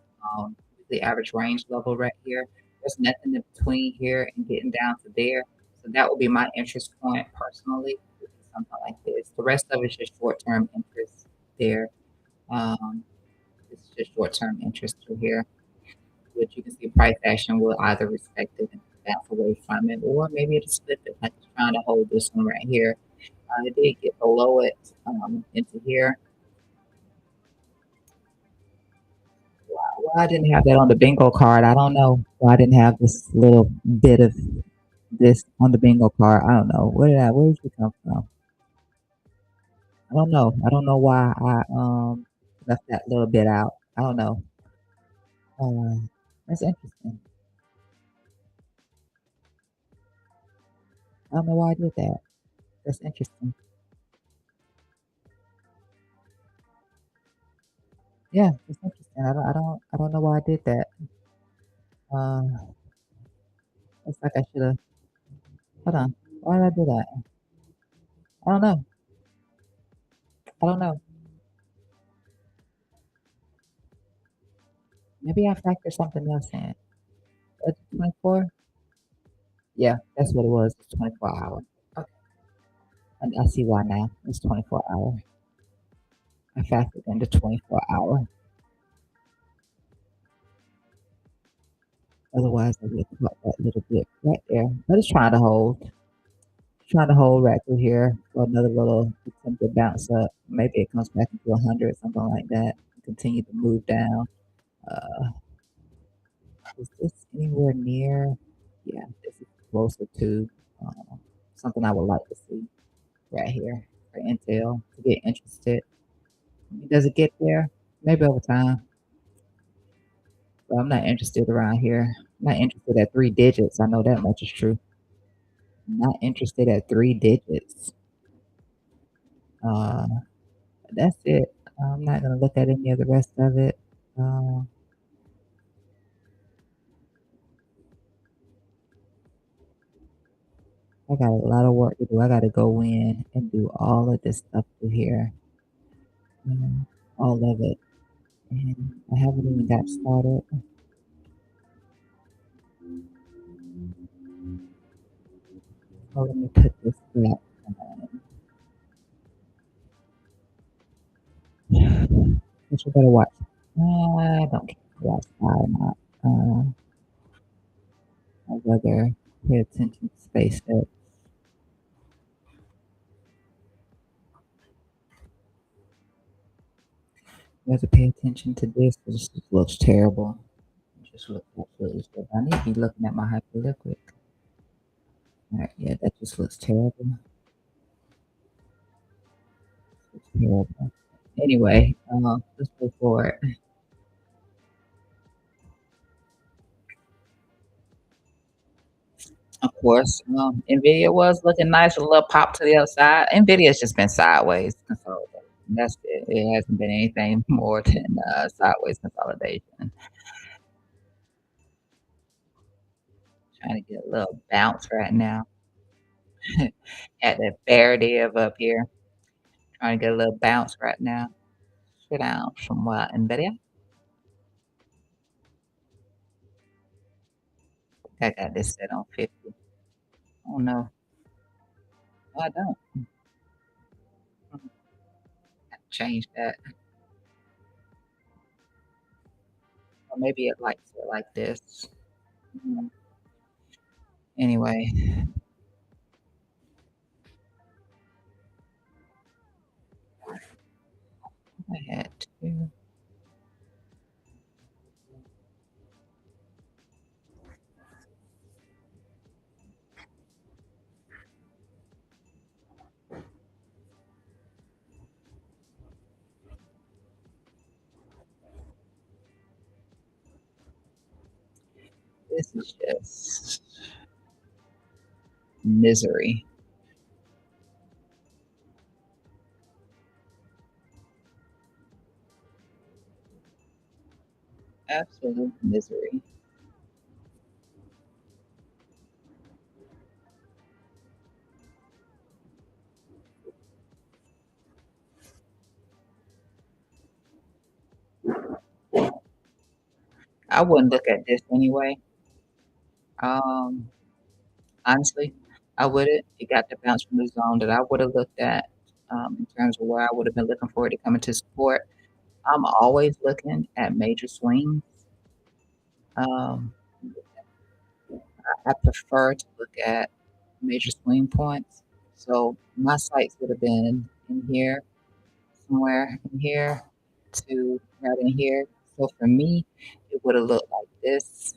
average range level right here. There's nothing in between here and getting down to there. So that would be my interest point personally. Would be something like this. The rest of it's just short term interest there. Um, it's just short term interest through here, which you can see price action will either respect it and bounce away from it, or maybe it'll slip it like it's trying to hold this one right here. It did get below it into here. Why I didn't have that on the bingo card, I don't know. Why I didn't have this little bit of this on the bingo card. I don't know. Where did it come from? I don't know. I don't know why I left that little bit out. I don't know. Uh, that's interesting. I don't know why I did that. That's interesting. Yeah, it's interesting. I don't know why I did that. Uh, it's like I should have. Hold on. Why did I do that? I don't know. I don't know. Maybe I factored something else in. 24? Yeah, that's what it was. It's 24 hour. Okay. I see why now. It's 24 hour. I factored in the 24 hour. Otherwise, I would have caught that little bit right there. But it's trying to hold. Trying to hold right through here for another little attempt to bounce up. Maybe it comes back into 100, something like that. Continue to move down. Uh, is this anywhere near? Yeah, this is closer to uh, something I would like to see right here for Intel to get interested. Does it get there? Maybe over time. But I'm not interested around here. I'm not interested at three digits. I know that much is true. I'm not interested at three digits. Uh, that's it. I'm not gonna look at any of the rest of it. Uh, I got a lot of work to do. I got to go in and do all of this stuff through here, all of it. And I haven't even got started. So let me put this back. What you better watch? I don't care if you watch or not. I'd rather pay attention to SpaceX. I'd rather pay attention to this because this looks terrible. just looks absolutely terrible. I need to be looking at my hyperliquid. Alright, yeah, that just looks terrible. Looks terrible. Anyway, let's go for it. Of course, Nvidia was looking nice with a little pop to the other side. Nvidia's just been sideways consolidation. That's it. It hasn't been anything more than sideways consolidation. Trying to get a little bounce right now at the parity of up here. Trying to get a little bounce right now. Sit down from Nvidia. I got this set on 50. Oh no, no, I don't. Have to change that. Or maybe it likes it like this. Mm, Anyway, I had to. This is just misery. Absolute misery. I wouldn't look at this anyway. Um, Honestly, I wouldn't. It got the bounce from the zone that I would have looked at in terms of where I would have been looking for it to come into support. I'm always looking at major swings. Um, I prefer to look at major swing points. So my sights would have been in here, somewhere in here to right in here. So for me, it would have looked like this.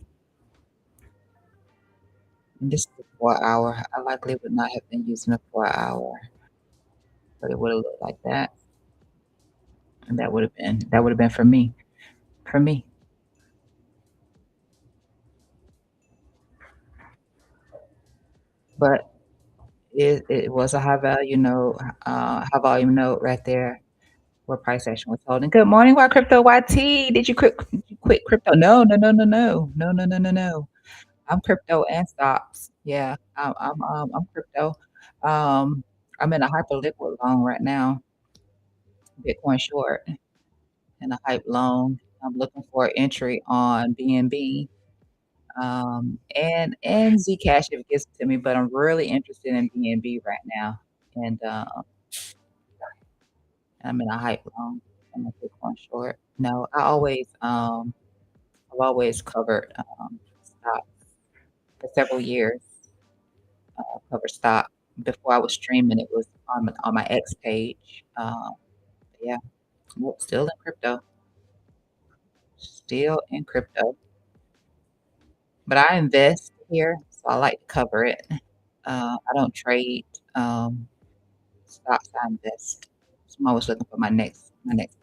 And this is a 4 hour. I likely would not have been using a 4 hour, but it would have looked like that. And that would have been for me. For me. But it was a high value note, high volume note right there where price action was holding. Good morning, Why Crypto YT. Did you quit crypto? No, no, no, no, no. No, no, no, no, no. I'm crypto and stocks. Yeah, I'm crypto. Um, I'm in a hyperliquid long right now, Bitcoin short and a hype long. I'm looking for entry on BNB, and Zcash if it gets to me, but I'm really interested in BNB right now, and I'm in a hype long. I'm a Bitcoin short. No, I've always covered stocks for several years. Covered stock before I was streaming. It was on my X page. Yeah, well, still in crypto, still in crypto, but I invest here, so I like to cover it. I don't trade stocks. I invest. So I'm always looking for my next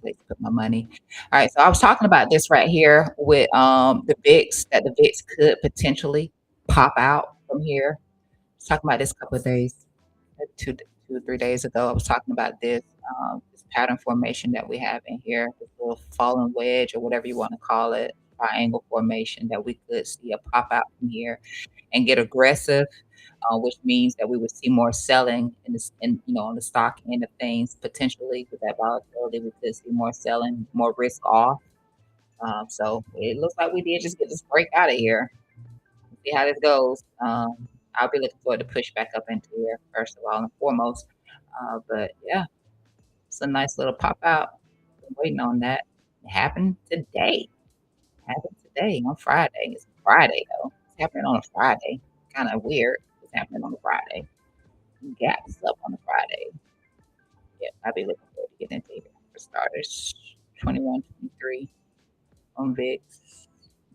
place to put my money. All right, so I was talking about this right here with the VIX that the VIX could potentially pop out from here. I was talking about this a couple of days, maybe 2 or 3 days ago. I was talking about this pattern formation that we have in here, this little fallen wedge or whatever you want to call it, triangle formation that we could see a pop out from here and get aggressive, which means that we would see more selling on the stock end of things potentially with that volatility. We could see more selling, more risk off. So it looks like we did just get this break out of here. See how this goes. I'll be looking forward to push back up into here first of all and foremost. But yeah, it's a nice little pop out. Been waiting on that. It happened today. Happened today on Friday. It's Friday though. It's happening on a Friday. Kind of weird. It's happening on a Friday. Gaps up on a Friday. Yeah, I'll be looking forward to getting into here for starters. 21, 23 on VIX.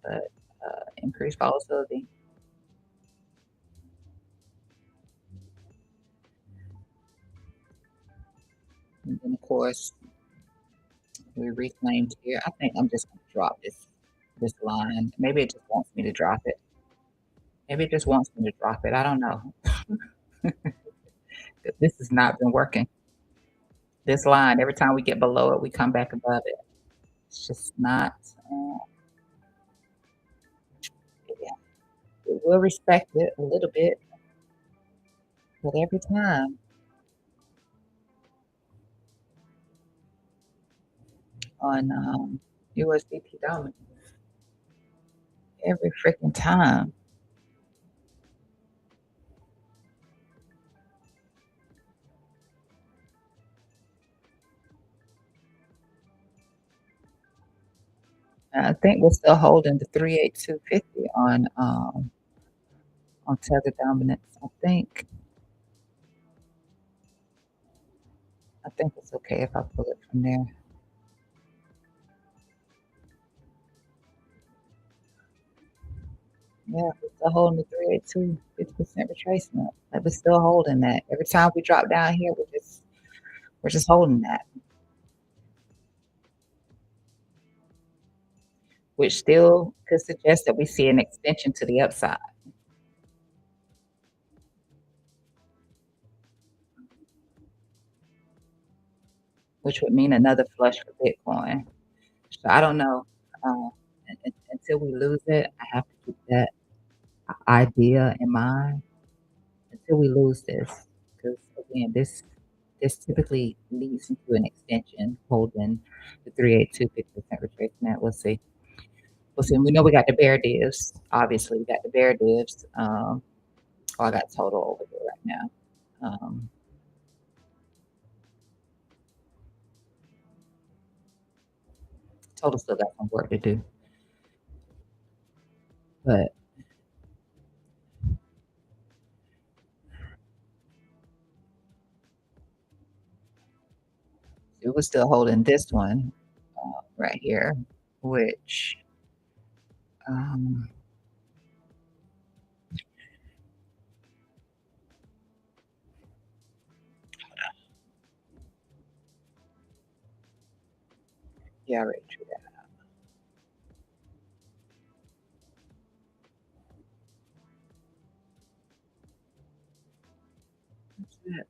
But increased volatility. And then, of course, we reclaimed here. I think I'm just gonna drop this line. Maybe it just wants me to drop it. Maybe it just wants me to drop it. I don't know. 'Cause this has not been working. This line, every time we get below it, we come back above it. It's just not, uh, yeah. We'll respect it a little bit, but every time on, USDT dominance, every freaking time. I think we're still holding the 38250 on tether dominance. I think it's okay if I pull it from there. Yeah, we're still holding the 382, 50% retracement. Like, we're still holding that. Every time we drop down here, we're just holding that, which still could suggest that we see an extension to the upside, which would mean another flush for Bitcoin. So I don't know. Until we lose it, I have to keep that idea in mind until we lose this, because again, this typically leads into an extension holding the 382 50% retracement. We'll see. We'll see. We know we got the bear divs. Obviously, we got the bear divs. Oh, I got total over here right now. Um, total still got some work to do, but it was still holding this one right here, which um, yeah, I already drew that.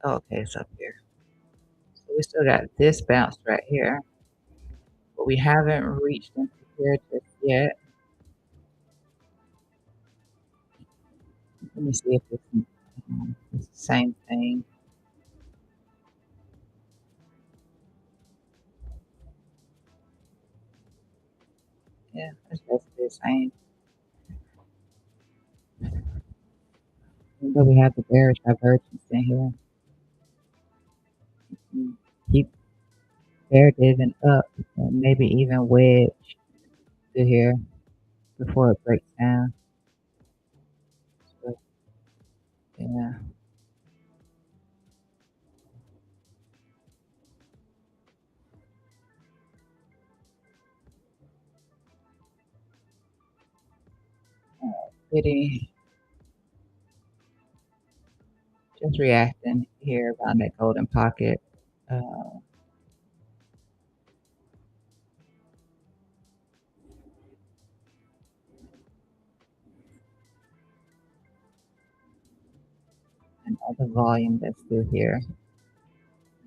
Oh, okay, it's up here. So we still got this bounce right here, but we haven't reached into here just yet. Let me see if it's the same thing. Yeah, it's basically the same. But we have the bearish divergence in here. Mm, keep bear diving up and maybe even wedge to here before it breaks down. So, yeah, pretty just reacting here around that golden pocket. Uh, and other volume that's still here.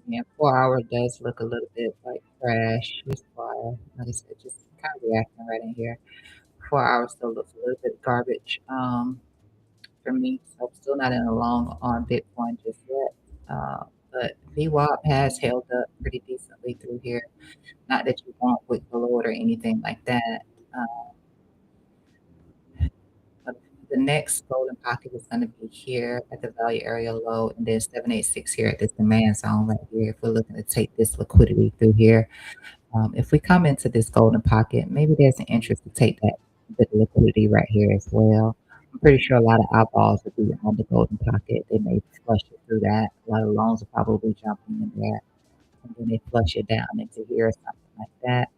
Yeah, 4 hour does look a little bit like crash. Here's why, like I said, just kind of reacting right in here. 4 hours still looks a little bit garbage for me. So I'm still not in a long on Bitcoin just yet. But VWAP has held up pretty decently through here. Not that you won't wick below it or anything like that. Uh, but the next golden pocket is going to be here at the value area low, and then 786 here at this demand zone right here. If we're looking to take this liquidity through here, if we come into this golden pocket, maybe there's an interest to take that bit of liquidity right here as well. I'm pretty sure a lot of eyeballs will be on the golden pocket. They may flush it through that. A lot of loans are probably jumping in there, and then they flush it down into here or something like that.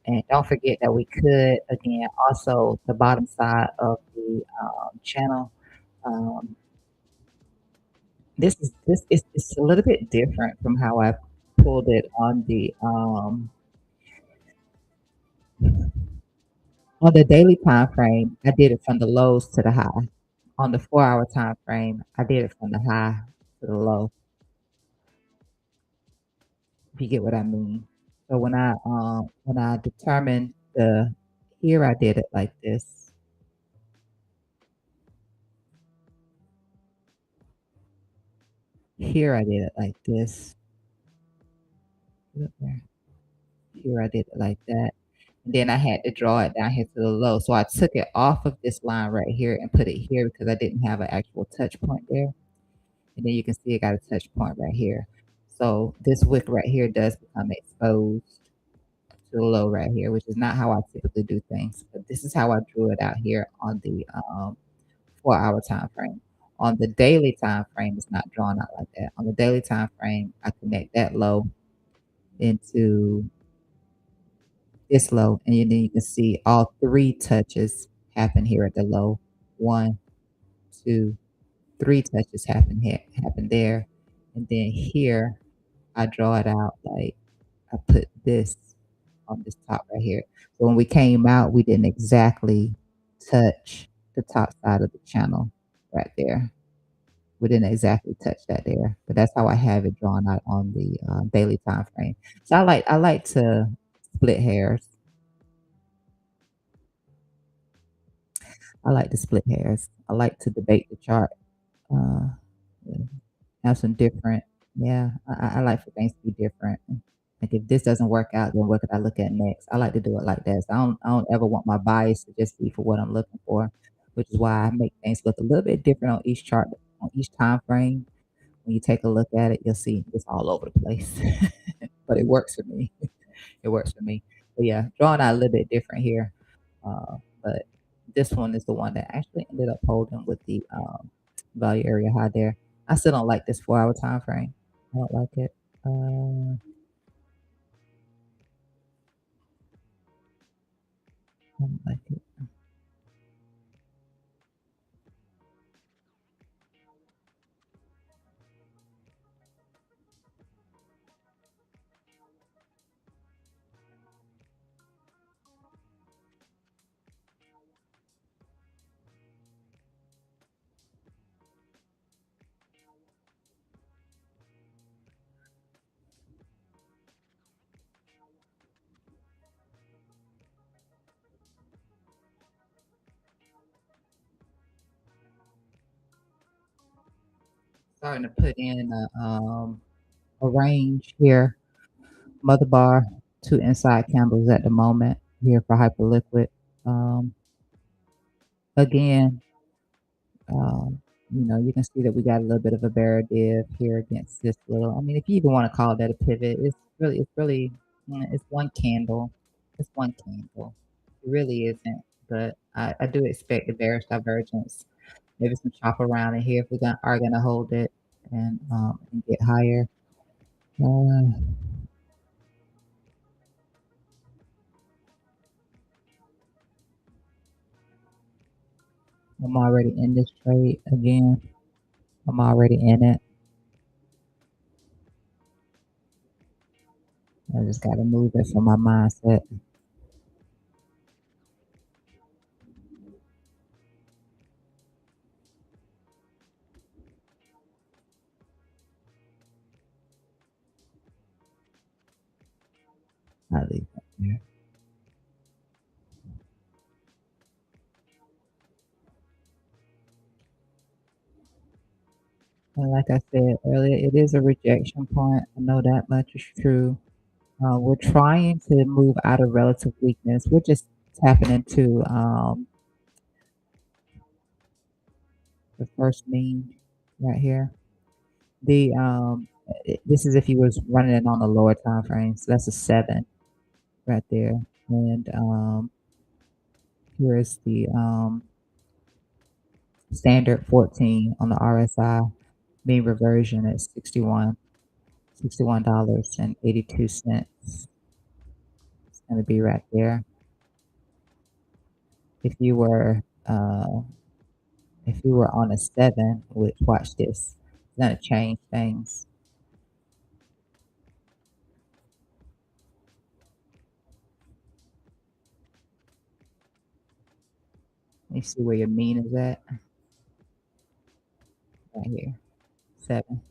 And don't forget that we could, again, also the bottom side of the channel. Um, this is it's a little bit different from how I pulled it on the daily time frame. I did it from the lows to the high. On the 4 hour time frame, I did it from the high to the low. If you get what I mean. So when I determined the here I did it like this. Here I did it like this. Look there. Here I did it like that. And then I had to draw it down here to the low. So I took it off of this line right here and put it here because I didn't have an actual touch point there. And then you can see it got a touch point right here. So this wick right here does become exposed to the low right here, which is not how I typically do things. But this is how I drew it out here on the 4 hour time frame. On the daily time frame, it's not drawn out like that. On the daily time frame, I connect that low into this low, and then you can see all three touches happen here at the low. One, two, three touches happen here, happen there, and then here I draw it out like I put this on this top right here. So when we came out, we didn't exactly touch the top side of the channel right there. We didn't exactly touch that there, but that's how I have it drawn out on the daily time frame. So I like to split hairs. I like to split hairs. I like to debate the chart. Uh, yeah, have some different. Yeah, I like for things to be different. Like if this doesn't work out, then what could I look at next? I like to do it like that. So I don't ever want my bias to just be for what I'm looking for, which is why I make things look a little bit different on each chart, on each time frame. When you take a look at it, you'll see it's all over the place. But it works for me. It works for me. But yeah, drawing out a little bit different here. But this one is the one that actually ended up holding with the value area high there. I still don't like this 4 hour time frame. I don't like it. I don't like it. Starting to put in a range here. Mother bar, two inside candles at the moment here for hyperliquid. Um, again, you know, you can see that we got a little bit of a bear div here against this little. I mean, if you even want to call that a pivot, it's really, it's one candle. It's one candle. It really isn't. But I do expect the bearish divergence. Maybe some chop around in here if are gonna hold it and get higher. Uh, I'm already in this trade again. I'm already in it. I just gotta move it from my mindset. I leave it there. And like I said earlier, it is a rejection point. I know that much is true. We're trying to move out of relative weakness. We're just tapping into the first mean right here. The this is if you was running it on the lower time frame. So that's a 7 right there. And here is the standard 14 on the RSI. Mean reversion at $61.82. gonna be right there. If you were if you were on a 7, which watch this, it's gonna change things. Let me see where your mean is at. Right here. 7.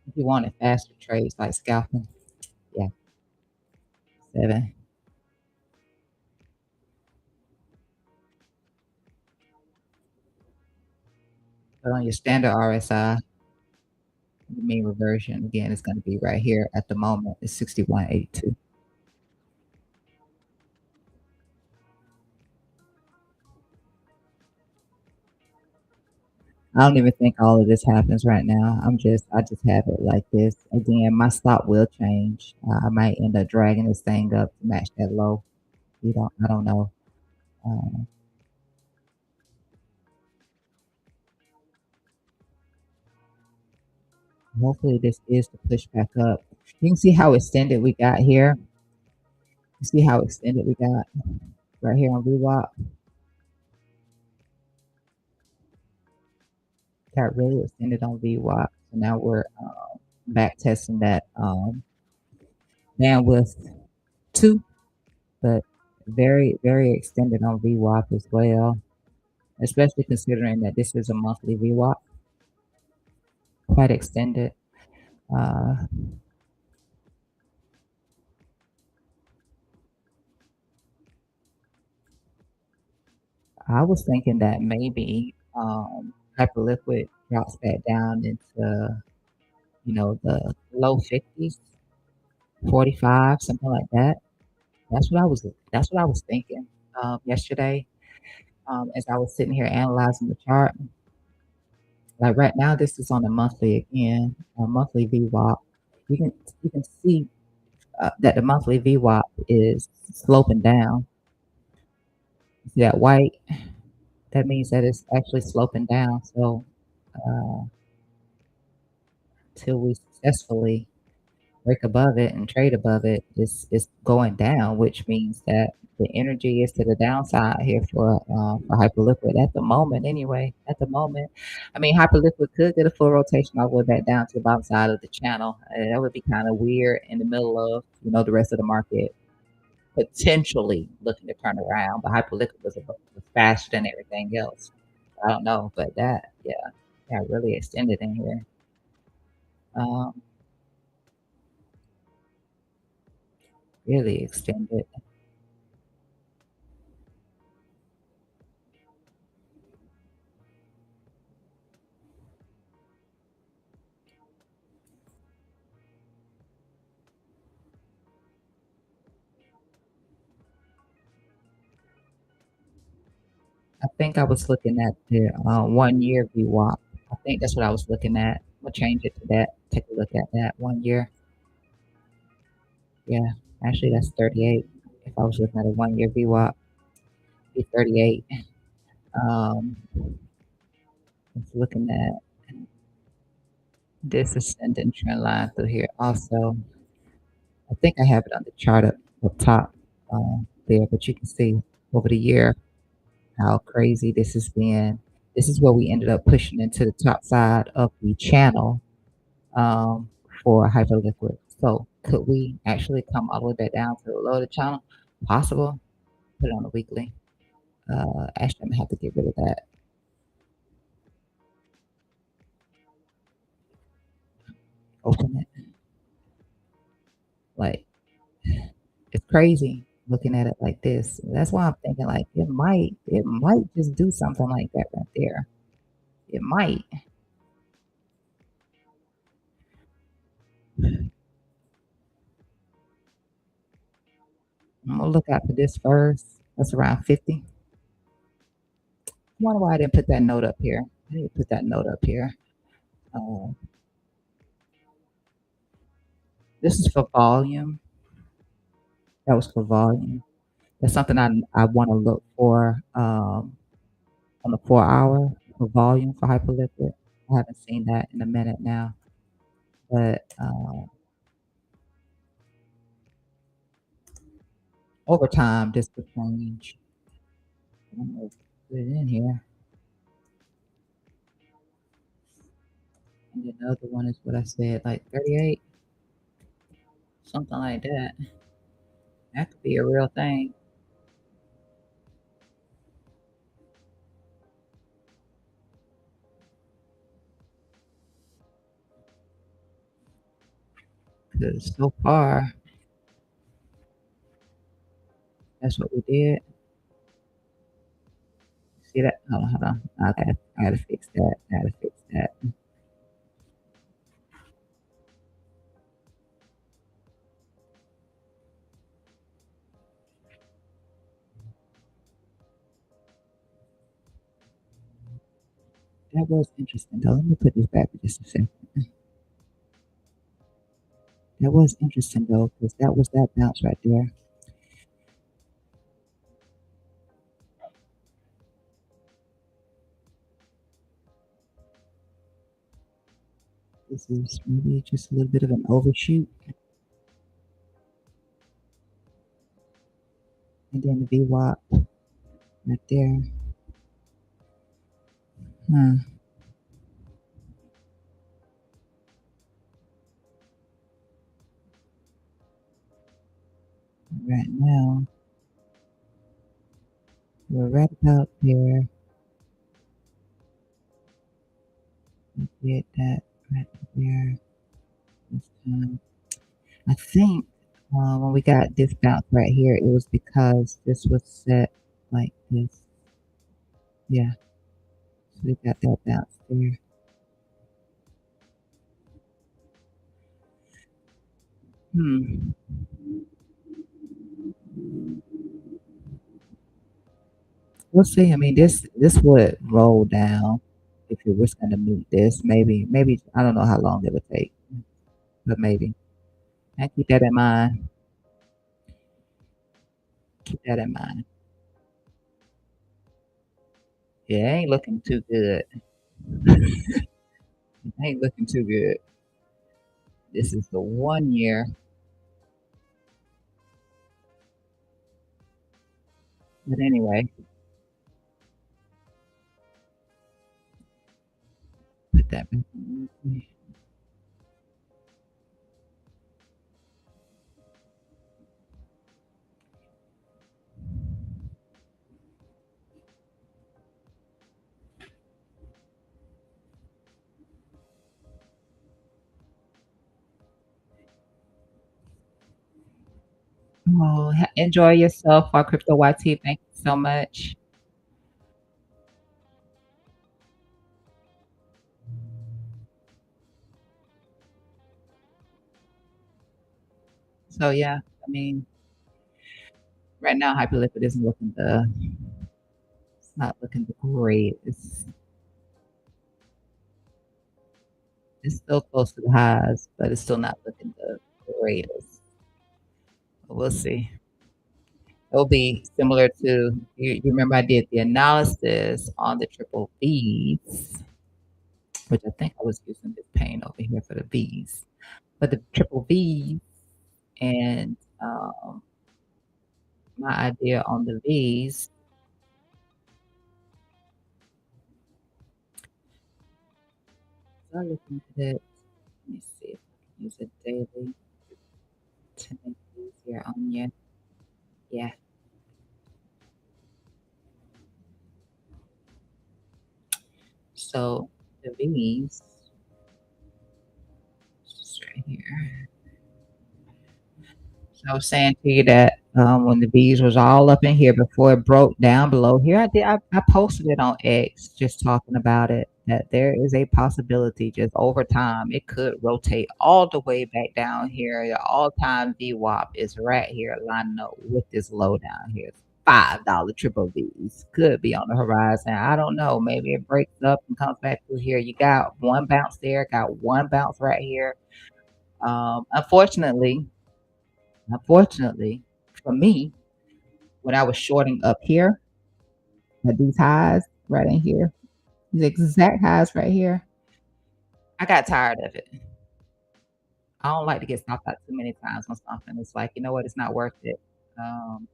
If you wanted faster trades like scalping, yeah, 7. But on your standard RSI, the mean reversion again is gonna be right here at the moment. It's 61.82. I don't even think all of this happens right now. I just have it like this. Again, my stop will change. I might end up dragging this thing up to match that low. I don't know. Uh, Hopefully this is the push back up. You can see how extended we got here. You see how extended we got right here on VWAP. Got really extended on VWAP. So now we're back testing that bandwidth 2, but very, very extended on VWAP as well, especially considering that this is a monthly VWAP, quite extended. Uh, I was thinking that maybe Hyperliquid drops back down into, the low 50s, 45, something like that. That's what I was thinking yesterday as I was sitting here analyzing the chart. Like right now, this is on a monthly again, a monthly VWAP. You can you can see that the monthly VWAP is sloping down. See that white? That means that it's actually sloping down. So uh, till we successfully break above it and trade above it, it's going down, which means that the energy is to the downside here for Hyperliquid at the moment. Anyway, at the moment, I mean Hyperliquid could get a full rotation all the way back down to the bottom side of the channel. That would be kind of weird in the middle of the rest of the market potentially looking to turn around, but Hyperliquid was faster than everything else. I don't know, but that yeah, really extended in here. Um, really extended. I think I was looking at the 1 year VWAP. I think that's what I was looking at. We'll change it to that. Take a look at that 1 year. Yeah, actually that's 38. If I was looking at a 1 year VWAP, it'd be 38. Um, it's looking at this ascending trend line through here. Also, I think I have it on the chart up top there, but you can see over the year how crazy this has been. This is where we ended up pushing into the top side of the channel um, for Hyperliquid. So could we actually come all the way back down to the low of the channel? Possible. Put it on a weekly. Actually, I'm gonna have to get rid of that. Open it. Like it's crazy looking at it like this. That's why I'm thinking like it might just do something like that right there. It might. I'm gonna look out for this first. That's around 50. I wonder why I didn't put that note up here. I need to put that note up here. Uh, this is for volume. That was for volume. That's something I want to look for on the 4 hour for volume for Hyperliquid. I haven't seen that in a minute now. but, over time, this could change. I'm gonna put it in here, and then the other one is what I said, like 38, something like that. That could be a real thing. 'Cause so far, that's what we did. See that? Hold on. I gotta fix that. I gotta fix that. That was interesting though. Let me put this back for just a second. That was interesting though, because that was that bounce right there. This is maybe just a little bit of an overshoot, and then the VWAP right there. Hmm. Right now, we're right about there. We did that right there this time. I think when we got this bounce right here, it was because this was set like this. Yeah, so we got that bounce there. Hmm. We'll see. I mean, this would roll down if it was going to meet this. Maybe I don't know how long it would take, but maybe. I keep that in mind. Keep that in mind. Yeah, it ain't looking too good. It ain't looking too good. This is the 1 year. But anyway, put that back. Oh, enjoy yourself, our crypto YT. Thank you so much. So yeah, I mean, right now Hyperliquid isn't looking the it's not looking the great. It's still close to the highs, but it's still not looking the greatest. But we'll see. It'll be similar to you remember I did the analysis on the triple V's, which I think I was using this pane over here for the V's. But the triple V's and my idea on the V's, so I'm looking at it. Let me see if I can use it daily to make it easier on you. Yeah. So the V's, just right here. So I was saying to you that when the bees was all up in here before it broke down below here, I posted it on X just talking about it that there is a possibility just over time it could rotate all the way back down here. The all-time VWAP is right here lining up with this low down here. $5 triple V's could be on the horizon. I don't know. Maybe it breaks up and comes back through here. You got one bounce there, got one bounce right here. Unfortunately, for me, when I was shorting up here at these highs right in here, these exact highs right here, I got tired of it. I don't like to get stopped out too many times on something. It's like, you know what? It's not worth it. Um,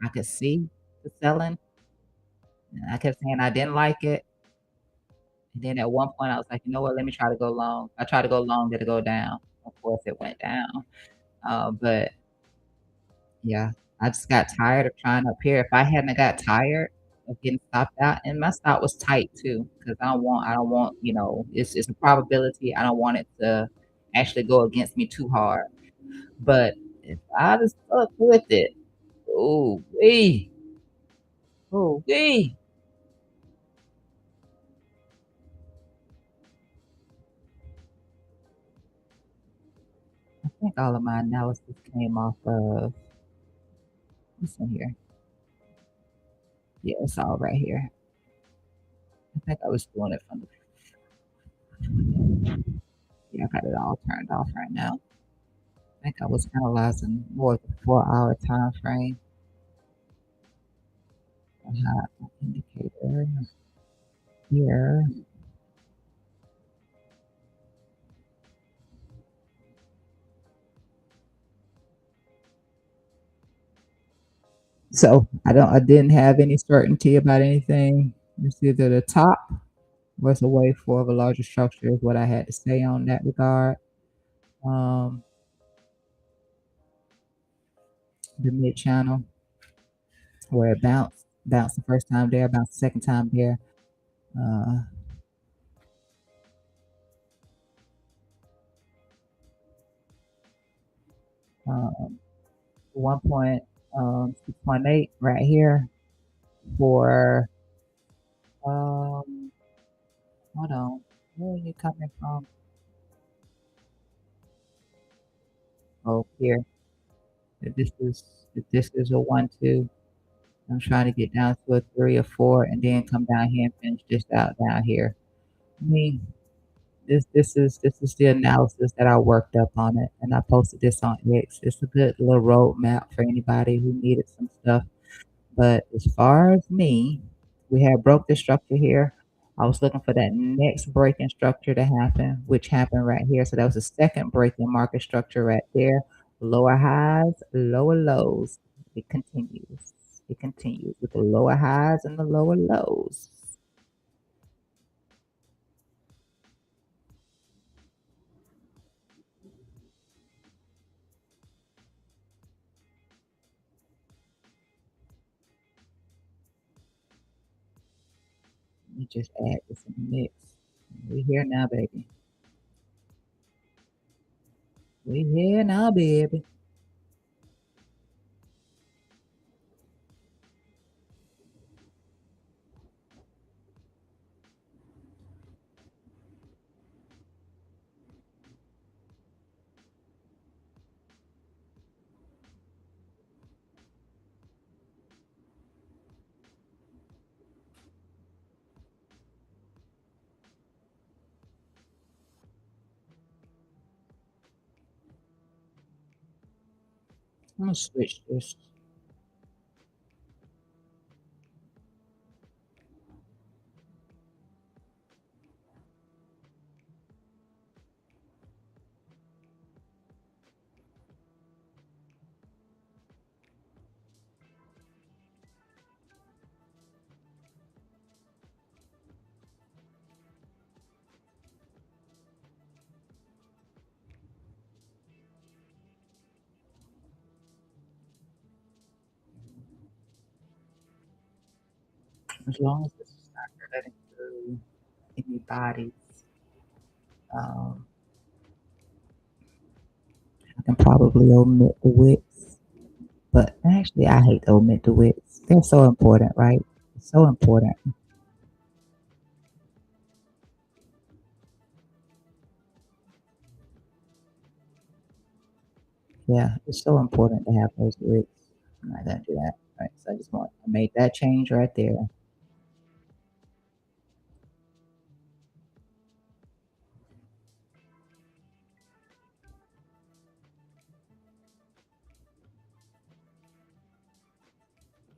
I could see the selling, and I kept saying I didn't like it. And then at one point, I was like, you know what? Let me try to go long. I tried to go long, did it go down? Of course, it went down. But yeah, I just got tired of trying up here. If I hadn't got tired of getting stopped out, and my stop was tight too, because I don't want, it's a probability. I don't want it to actually go against me too hard. But if I just stuck with it, oh wee, oh wee. I think all of my analysis came off of what's in here. Yeah, it's all right here. I think I was doing it from the yeah, I got it all turned off right now. I think I was analyzing more of the 4 hour time frame. I had an indicator here. So I didn't have any certainty about anything. It's either the top or it's a wave four of a larger structure is what I had to say on that regard. Um, the mid channel where it bounced the first time there, bounced the second time there. Uh, 1.618 right here for um hold on. Where are you coming from? Oh here. If this is a 1 2. I'm trying to get down to a 3 or 4 and then come down here and finish this out down here. I mean, this is the analysis that I worked up on it, and I posted this on X. It's a good little roadmap for anybody who needed some stuff. But as far as me, we had broke the structure here. I was looking for that next breaking structure to happen, which happened right here. So that was the second breaking market structure right there. Lower highs, lower lows. It continues. It continues with the lower highs and the lower lows. Let me just add this in the mix. We here now, baby. We here now, baby. I'm gonna switch this. As long as this is not cutting through anybody's, um, I can probably omit the wicks. But actually, I hate to omit the wicks. They're so important, right? It's so important. Yeah, it's so important to have those wicks. I'm not gonna do that. Right. So I made that change right there.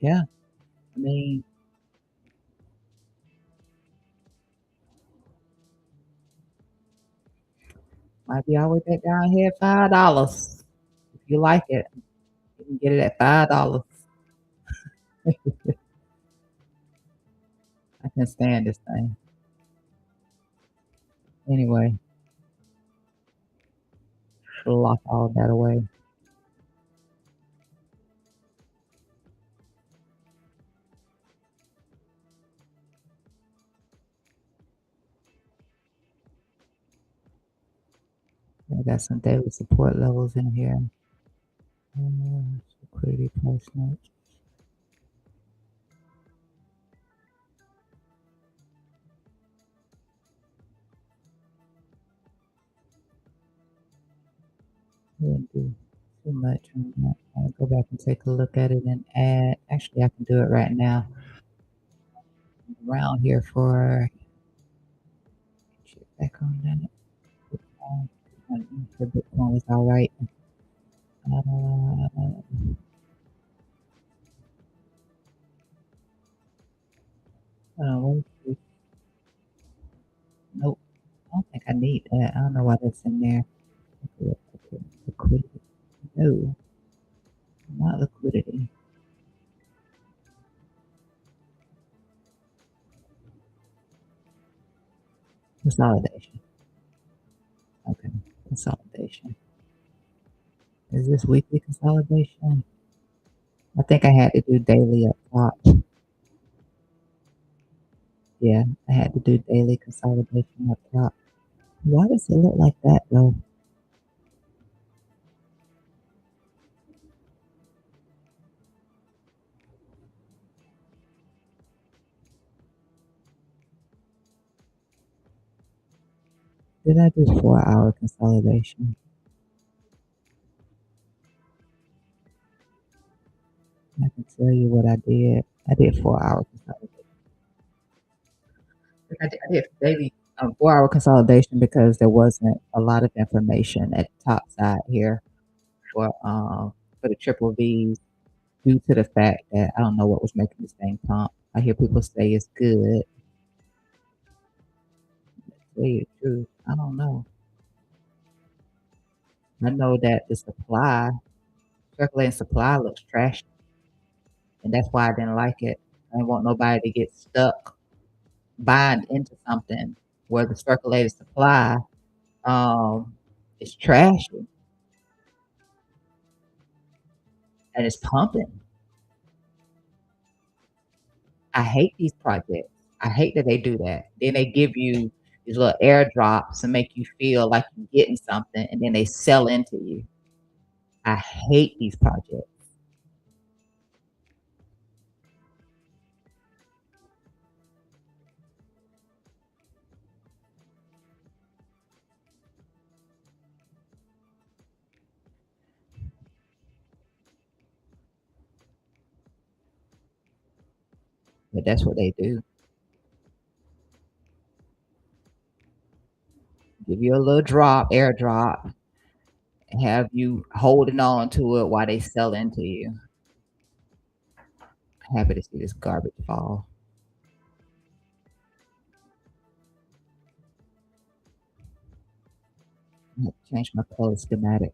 Yeah. I mean, Might be all the way back down here at $5. If you like it, you can get it at $5. I can stand this thing. Anyway, lock all that away. I got some daily support levels in here. Liquidity price notes. Didn't do too much on that. I'll go back and take a look at it and add. Actually, I can do it right now. Around here for check back on that. The Bitcoin was all right. What is Nope. I don't think I need that. I don't know why that's in there. Liquidity. No, not liquidity. Consolidation. Okay. Consolidation. Is this weekly consolidation? I think I had to do daily up top. Yeah, I had to do daily consolidation up top. Why does it look like that though? Did I do 4 hour consolidation? I can tell you what I did. I did 4 hour consolidation. I did daily 4 hour consolidation because there wasn't a lot of information at the top side here for the triple V's due to the fact that I don't know what was making this thing pump. I hear people say it's good. Tell you the truth, I don't know. I know that the supply, circulating supply looks trashy, and that's why I didn't like it. I didn't want nobody to get stuck buying into something where the circulating supply um is trashy and it's pumping. I hate these projects. I hate that they do that. Then they give you these little airdrops to make you feel like you're getting something, and then they sell into you. I hate these projects, but that's what they do. Give you a little drop, airdrop, and have you holding on to it while they sell into you. Happy to see this garbage fall. I have to change my color schematic.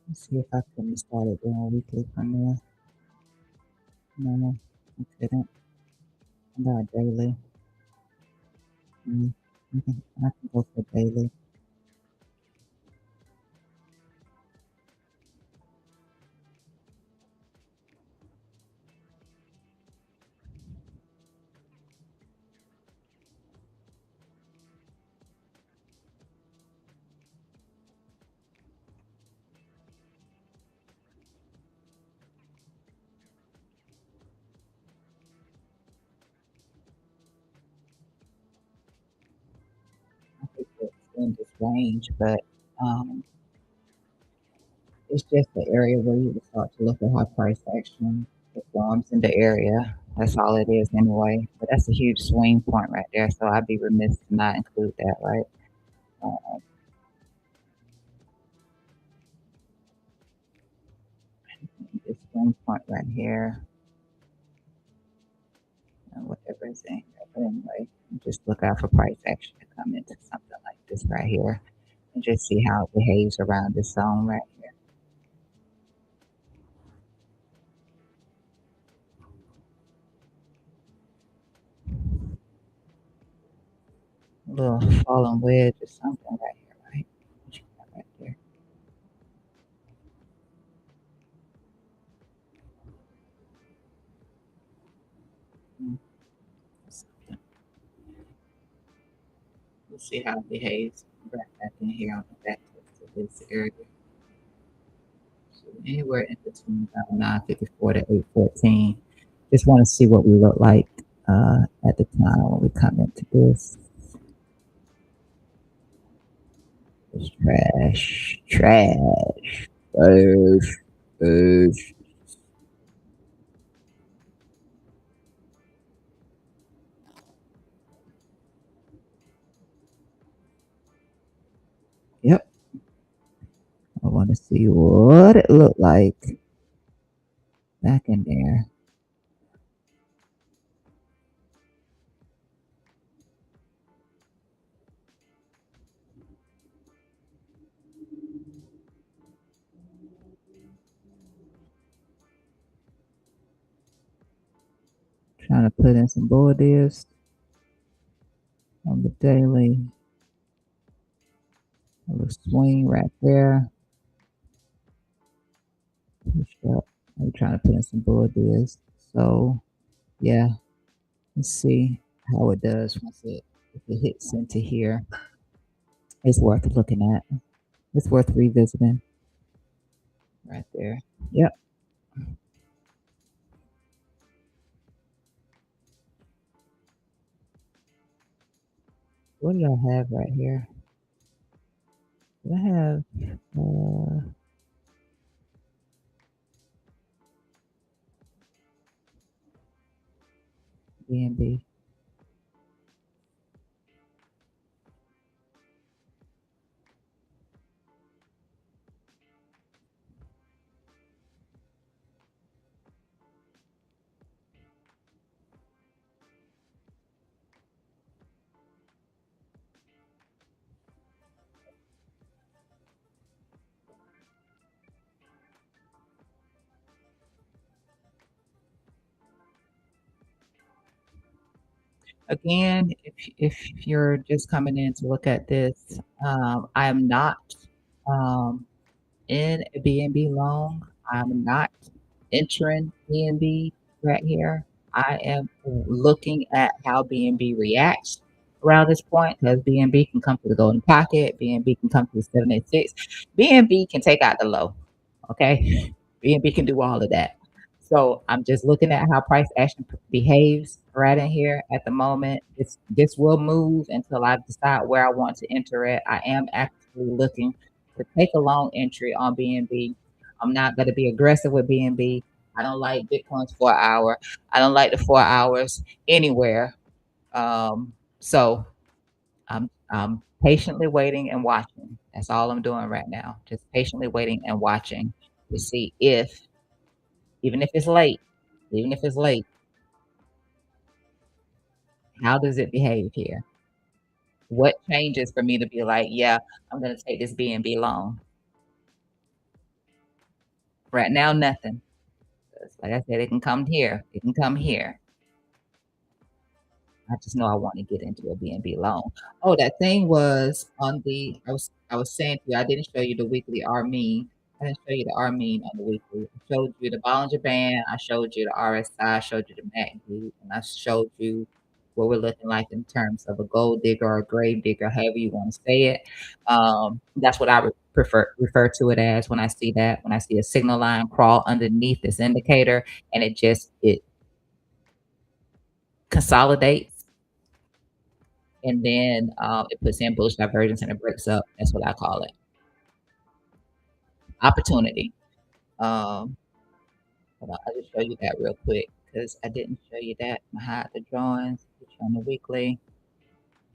Let's see if I can start it doing weekly from there. No, I couldn't. Not daily. Mm, I can go for daily. I hate to extend this range, but um, it's just the area where you would start to look at how price action performs in the area. That's all it is anyway. But that's a huge swing point right there. So I'd be remiss to not include that, right? Uh, this swing point right here, whatever is in here. But anyway, just look out for price action to come into something like this right here and just see how it behaves around this zone right here. A little fallen wedge or something right here, right? What you got right there? Mm, we'll see how it behaves right back in here on the back to this area. So anywhere in between about 9:54 to 8:14. Just want to see what we look like at the time when we come into this. It's trash, trash, trash, trash. Yep. I want to see what it looked like back in there. Trying to put in some bull deals on the daily. A little swing right there. Push up. I'm trying to put in some bull deals. So yeah, let's see how it does once it if it hits into here. It's worth looking at. It's worth revisiting right there. Yep. What did I have right here? Did I have BNB? Again, if you're just coming in to look at this, I am not um, in a BNB loan. I'm not entering BNB right here. I am looking at how BNB reacts around this point because BNB can come to the golden pocket, BNB can come to the 786, BNB can take out the low. Okay, BNB can do all of that. So I'm just looking at how price action behaves right in here at the moment. This will move until I decide where I want to enter it. I am actually looking to take a long entry on BNB. I'm not going to be aggressive with BNB. I don't like Bitcoin's 4 hour. I don't like the 4 hours anywhere. So I'm patiently waiting and watching. That's all I'm doing right now. Just patiently waiting and watching to see if, even if it's late, even if it's late, how does it behave here? What changes for me to be like, yeah, I'm going to take this BNB loan? Right now, nothing. Like I said, it can come here. It can come here. I just know I want to get into a B&B loan. Oh, that thing was on the I was saying to you, I didn't show you the weekly R-mean. I didn't show you the R-mean on the weekly. I showed you the Bollinger Band, I showed you the RSI, I showed you the MACD, and I showed you what we're looking like in terms of a gold digger or a grave digger, however you want to say it. That's what I would refer to it as when I see that. When I see a signal line crawl underneath this indicator and it consolidates and then it puts in bullish divergence and it breaks up. That's what I call it. Opportunity. Um, Hold on, I'll just show you that real quick because I didn't show you that. I hide the drawings, put you on the weekly,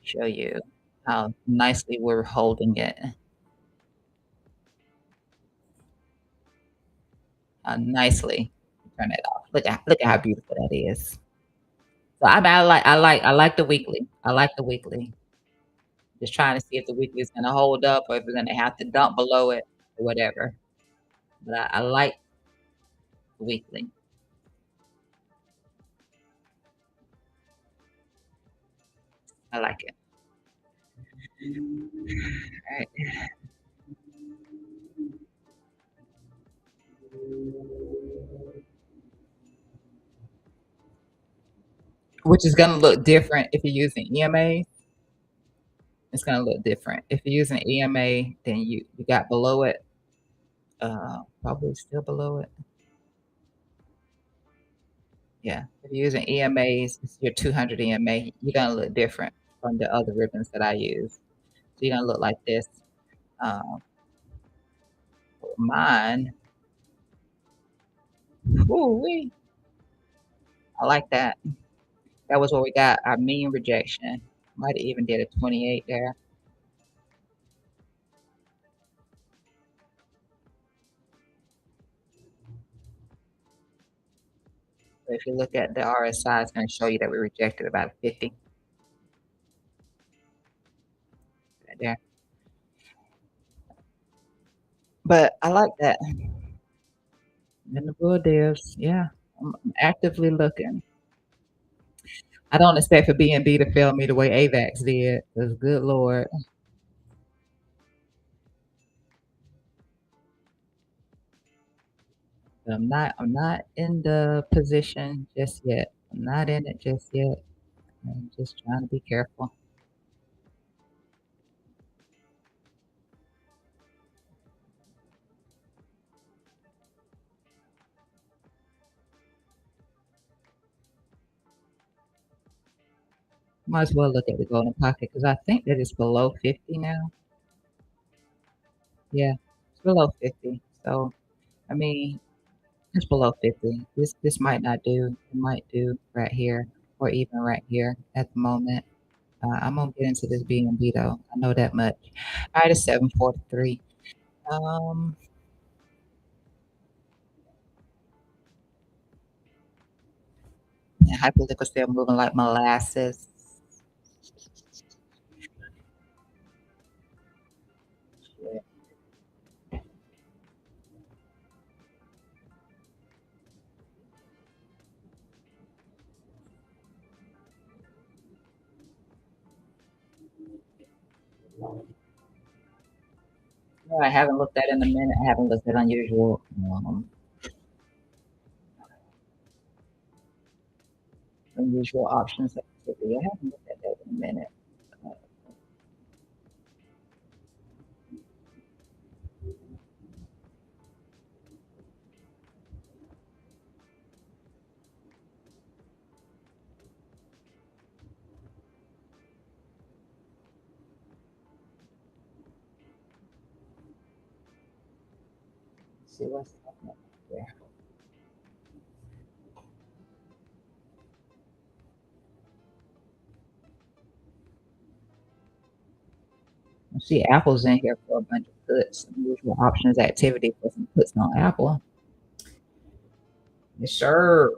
show you how nicely we're holding it. How nicely. Turn it off. Look at how beautiful that is. So I like the weekly. I like the weekly. Just trying to see if the weekly is gonna hold up or if we're gonna have to dump below it or whatever. But I like the weekly. I like it. All right. Which is gonna look different if you're using EMA. It's gonna look different. If you're using EMA, then you got below it, probably still below it. Yeah, if you're using EMAs, it's your 200 EMA, you're gonna look different from the other ribbons that I use. So you're gonna look like this. Um, Mine, ooh-wee, I like that. That was where we got our mean rejection. Might have even did a 28 there. But if you look at the RSI, it's gonna show you that we rejected about 50 right there. But I like that. And the bull deals, yeah, I'm actively looking. I don't expect for B&B to fail me the way AVAX did, 'cause good lord, I'm not in the position just yet. I'm not in it just yet. I'm just trying to be careful. Might as well look at the golden pocket because I think that it's below 50 now. Yeah, it's below 50. So, I mean, it's below 50. This might not do. It might do right here or even right here at the moment. I'm gonna get into this B&B though. I know that much. All right, it's 7:43. Um, and hyperliquid still moving like molasses. Shit. No, I haven't looked at in a minute. I haven't looked at unusual options activity. I haven't looked at that in a minute. Uh, see what's happening there. I see Apple's in here for a bunch of puts. Unusual options activity for some puts on Apple. Yes, sir.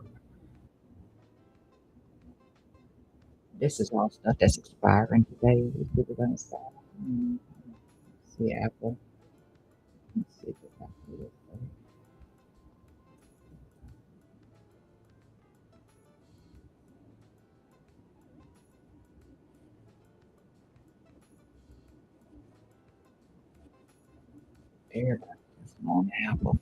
This is all stuff that's expiring today. These people gonna stop. Mm, see Apple. Let's see what Apple is. Everybody is on Apple.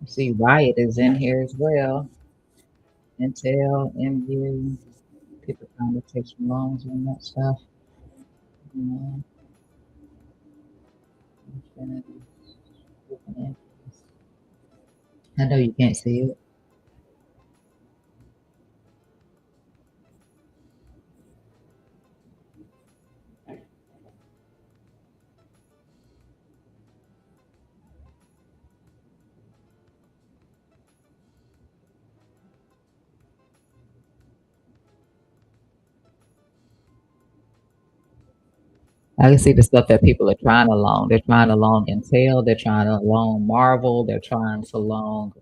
See, Riot is in here as well. Intel, MU, people trying to take some loans and that stuff. You know, Infinity, I know you can't see it. I can see the stuff that people are trying to loan. They're trying to loan Intel. They're trying to loan Marvel. They're trying to loan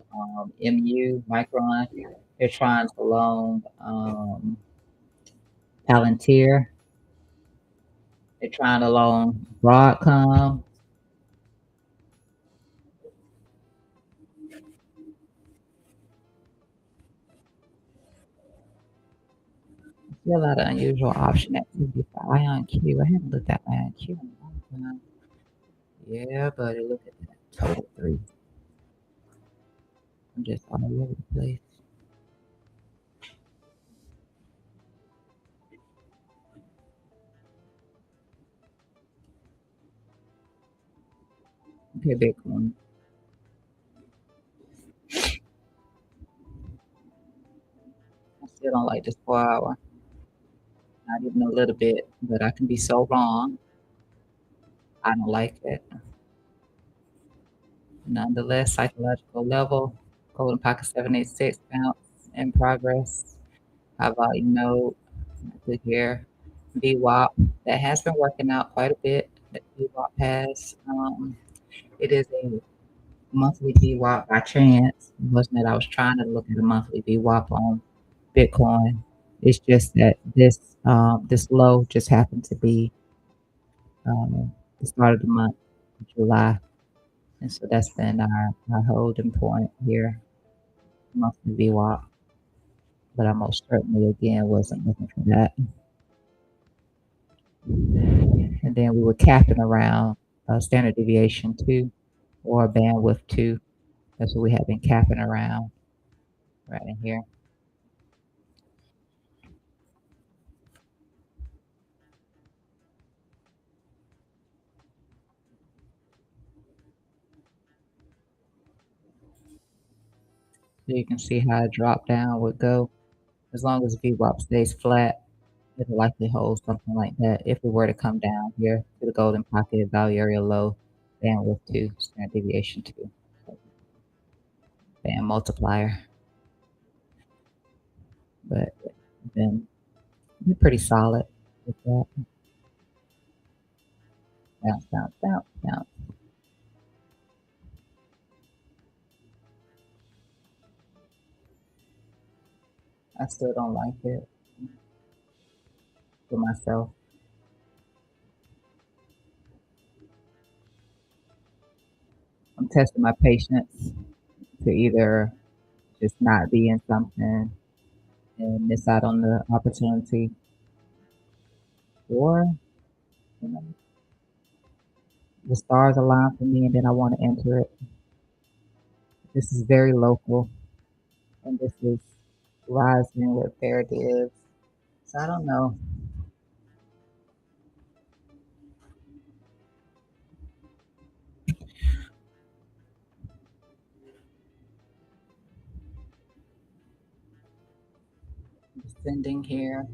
MU, Micron. They're trying to loan Palantir. They're trying to loan Broadcom. See a lot of unusual option activity for IonQ. I haven't looked at IonQ in a long time. Yeah, buddy, look at that. Total three. I'm just all over the place. Okay, Bitcoin. I still don't like this 4 hour. Not even a little bit, but I can be so wrong. I don't like it. Nonetheless, psychological level, golden pocket 786 bounce in progress. High volume node, good here. VWAP, that has been working out quite a bit. That VWAP has. It is a monthly VWAP by chance. It wasn't that I was trying to look at a monthly VWAP on Bitcoin. It's just that this low just happened to be the start of the month, July. And so that's been our holding point here, monthly VWAP. But I most certainly, again, wasn't looking for that. And then we were capping around standard deviation 2 or bandwidth 2. That's what we have been capping around right in here. So you can see how a drop down would go. As long as VWAP stays flat, it'll likely hold something like that. If it were to come down here to the golden pocket value area low, bandwidth 2, standard deviation 2, band multiplier. But then pretty solid with that. Bounce, bounce, bounce, bounce. I still don't like it for myself. I'm testing my patience to either just not be in something and miss out on the opportunity, or you know, the stars align for me and then I want to enter it. This is very local, and this is rising with fair divs. So I don't know. Descending here,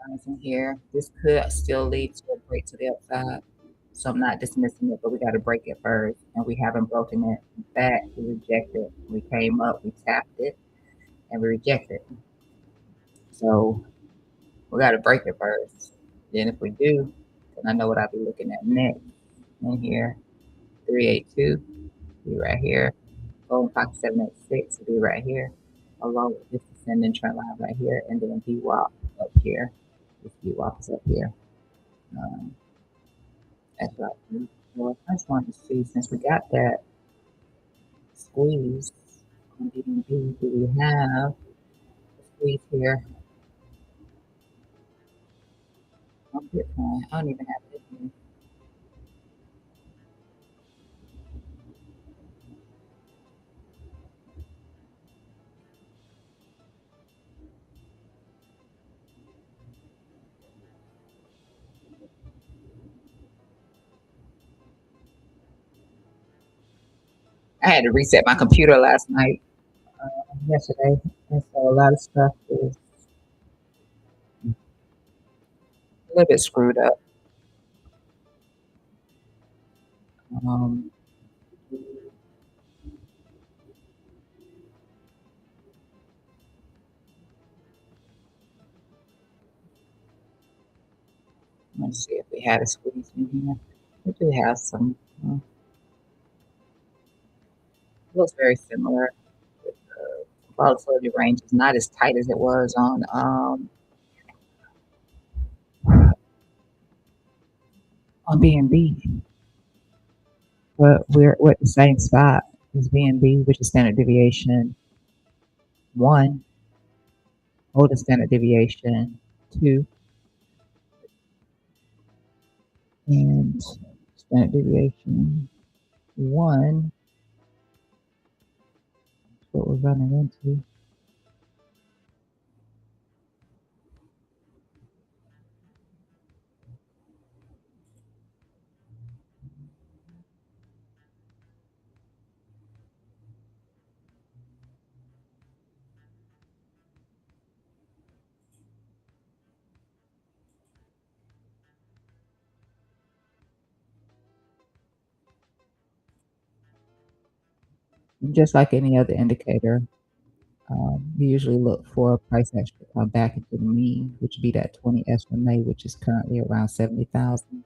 rising here. This could still lead to a break to the upside. So I'm not dismissing it, but we got to break it first. And we haven't broken it. In fact, we rejected it. We came up, we tapped it, and we rejected it. So we got to break it first. Then if we do, then I know what I'll be looking at next. In here, 382, be right here. Golden Fox 786 will be right here. Along with this descending trend line right here, and then VWAP up here. This VWAP is up here. Um, that's right. Well, I just wanted to see, since we got that squeeze on BNB, do we have a squeeze here? I'm Bitcoin. I don't even have Bitcoin. I had to reset my computer last night, yesterday, and so a lot of stuff is a little bit screwed up. Um, let's see if we had a squeeze in here. We do have some. Uh, looks very similar. The volatility range is not as tight as it was on BNB, but we're at the same spot as BNB, which is standard deviation one, older standard deviation two, and standard deviation one is what we're running into. Just like any other indicator, you usually look for a price action to come back into the mean, which would be that 20 SMA, which is currently around 70,000.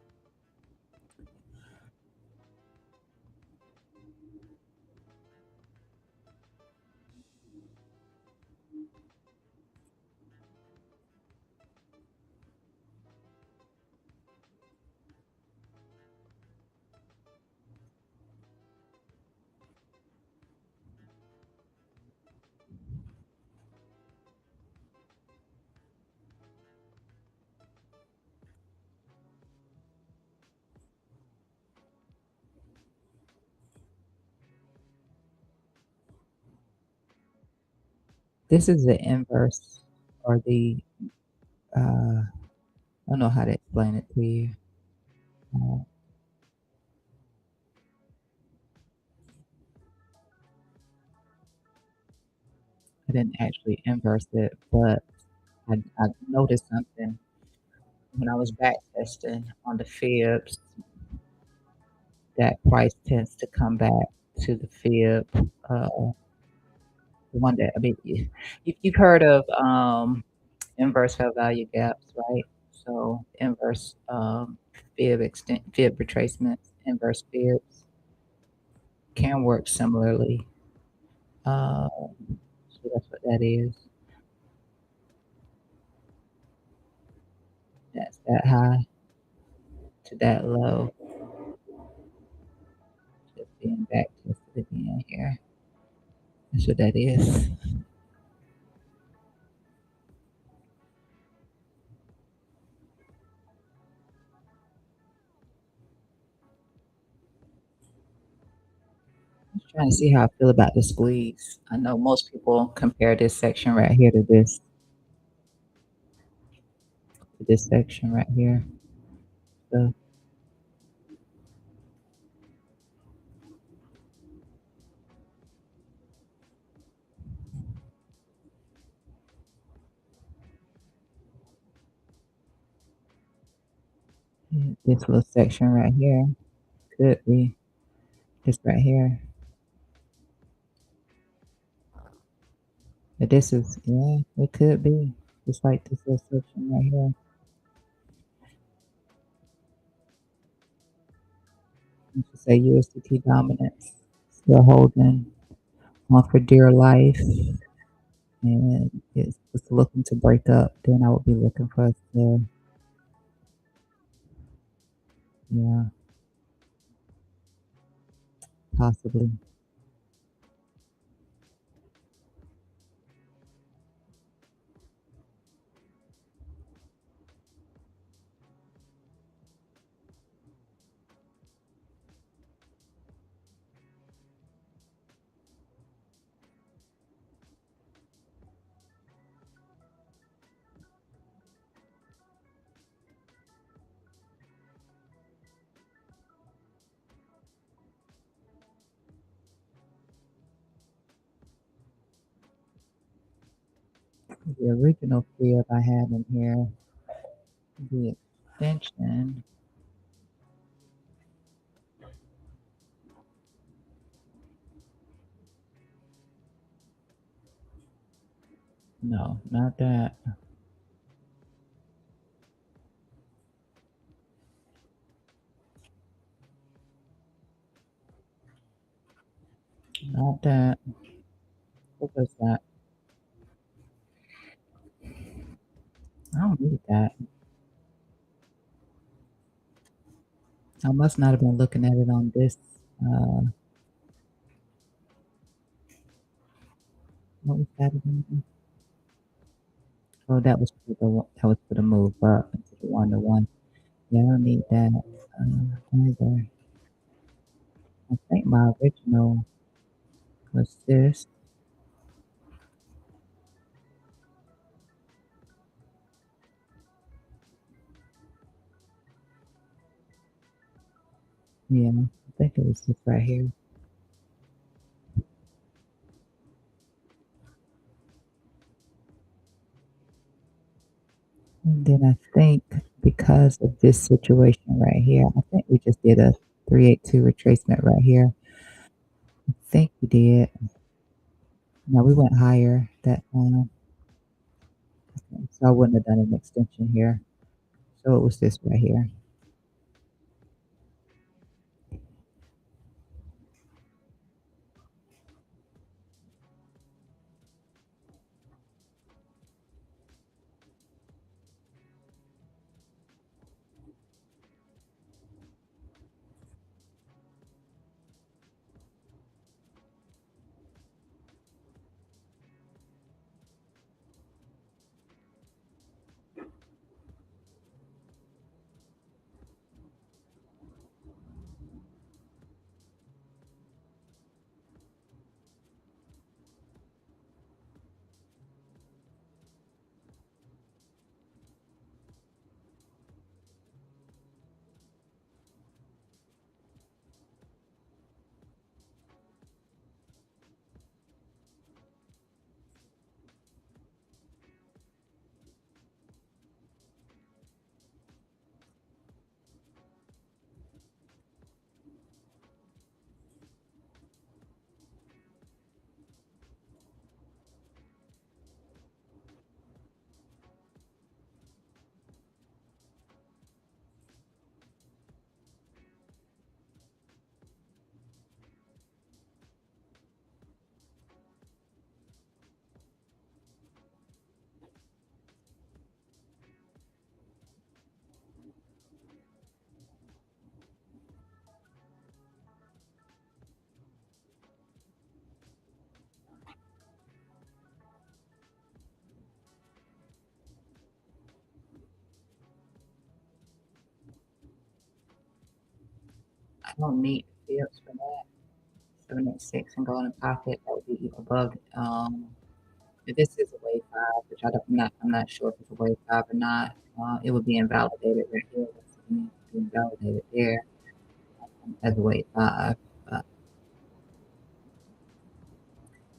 This is the inverse or I don't know how to explain it to you. Uh, I didn't actually inverse it, but I noticed something when I was back testing on the fibs that price tends to come back to the fib. The one that I mean, you've heard of inverse fair value gaps, right? So inverse fib retracements, inverse fibs can work similarly. Uh, so that's what that is. That's that high to that low. Just being back tested again here. That's what that is. I'm trying to see how I feel about the squeeze. I know most people compare this section right here to this section right here. So this little section right here could be this right here. But this is, yeah, it could be. Just like this little section right here. You should say USDT dominance. Still holding on for dear life. And it's looking to break up. Then I would be looking for us to, yeah, possibly. The original field I had in here, the extension, no, not that, not that. What was that? I don't need that. I must not have been looking at it on this. Uh, what was that again? Oh, that was for the that was for the move up into the one to one. Yeah, I don't need that either. I think my original was this. Yeah, I think it was this right here. And then I think because of this situation right here, I think we just did a 382 retracement right here. I think we did. No, we went higher that time. So I wouldn't have done an extension here. So it was this right here. I don't need fields for that. 786 and go in the pocket. That would be above. If this is a wave five, which I'm not sure if it's a wave five or not. It would be invalidated right here. It's invalidated there as a wave five. But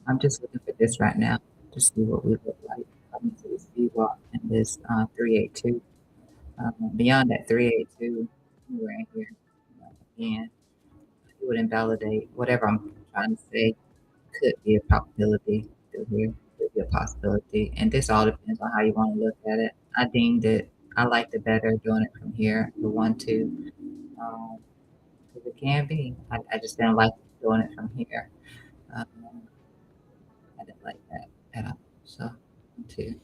I'm just looking for this right now to see what we look like coming to this VWAP and this 382. Beyond that 382, right here, again, it would invalidate whatever I'm trying to say. Could be a probability through here. Could be a possibility. And this all depends on how you want to look at it. I deemed it, I liked it better doing it from here, the 1, 2, because it can be. I just didn't like doing it from here. Um, I didn't like that at all. So, 1, 2.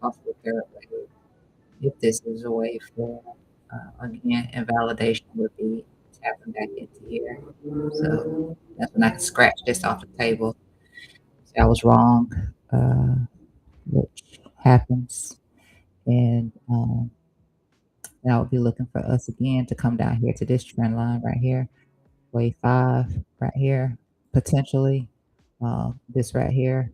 Possible parallel. If this is a way for, again, invalidation would be tapping back into here. So that's when I can scratch this off the table. See, I was wrong, which happens. And I would be looking for us again to come down here to this trend line right here, wave five right here, potentially. This right here.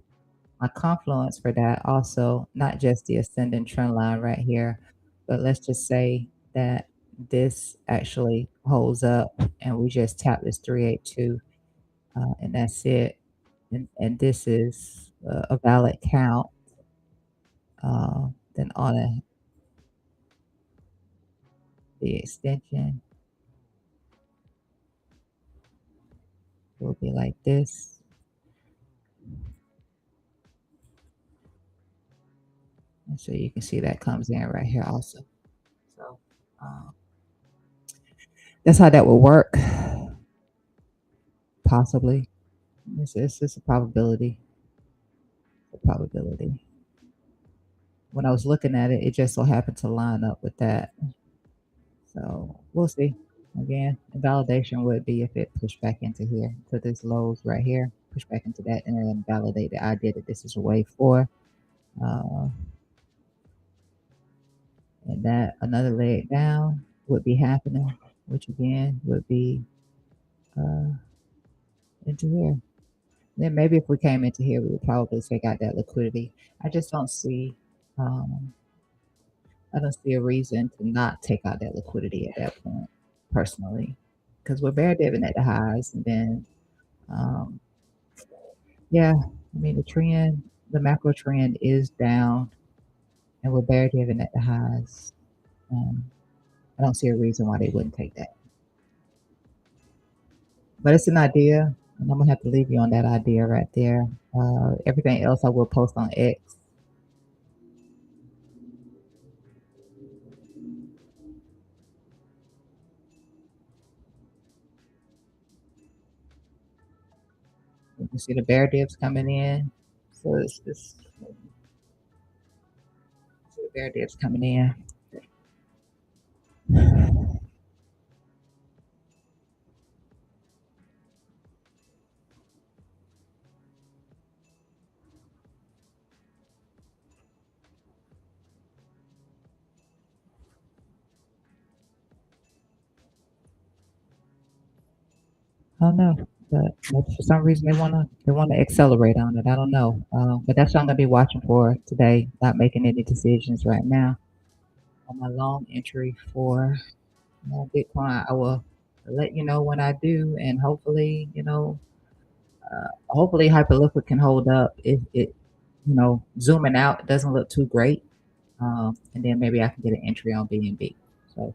My confluence for that also, not just the ascending trend line right here, but let's just say that this actually holds up and we just tap this 382 and that's it. And this is a valid count. Then on the extension will be like this. And so you can see that comes in right here also. So um, that's how that will work, possibly. It's just a probability. A probability. When I was looking at it, it just so happened to line up with that. So we'll see. Again, the validation would be if it pushed back into here, to this lows right here, push back into that, and then validate the idea that this is a wave four. Uh, and that another leg down would be happening, which again would be uh, into here. Then maybe if we came into here, we would probably take out that liquidity. I just don't see, um, I don't see a reason to not take out that liquidity at that point, personally, because we're bear diving at the highs, and then um, yeah, I mean the trend, the macro trend is down, and we're bear diving at the highs. Um, I don't see a reason why they wouldn't take that, but it's an idea, and I'm gonna have to leave you on that idea right there. Everything else I will post on X. You see the bear dips coming in. So it's just see the bear dips coming in. I don't know, but maybe for some reason they wanna accelerate on it. I don't know, but that's what I'm gonna be watching for today. Not making any decisions right now on my long entry for Bitcoin. I will let you know when I do, and hopefully, hopefully Hyperliquid can hold up. If it, zooming out, it doesn't look too great, and then maybe I can get an entry on BNB. So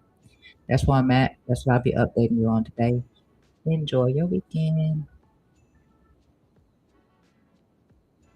that's where I'm at. That's what I'll be updating you on today. Enjoy your weekend.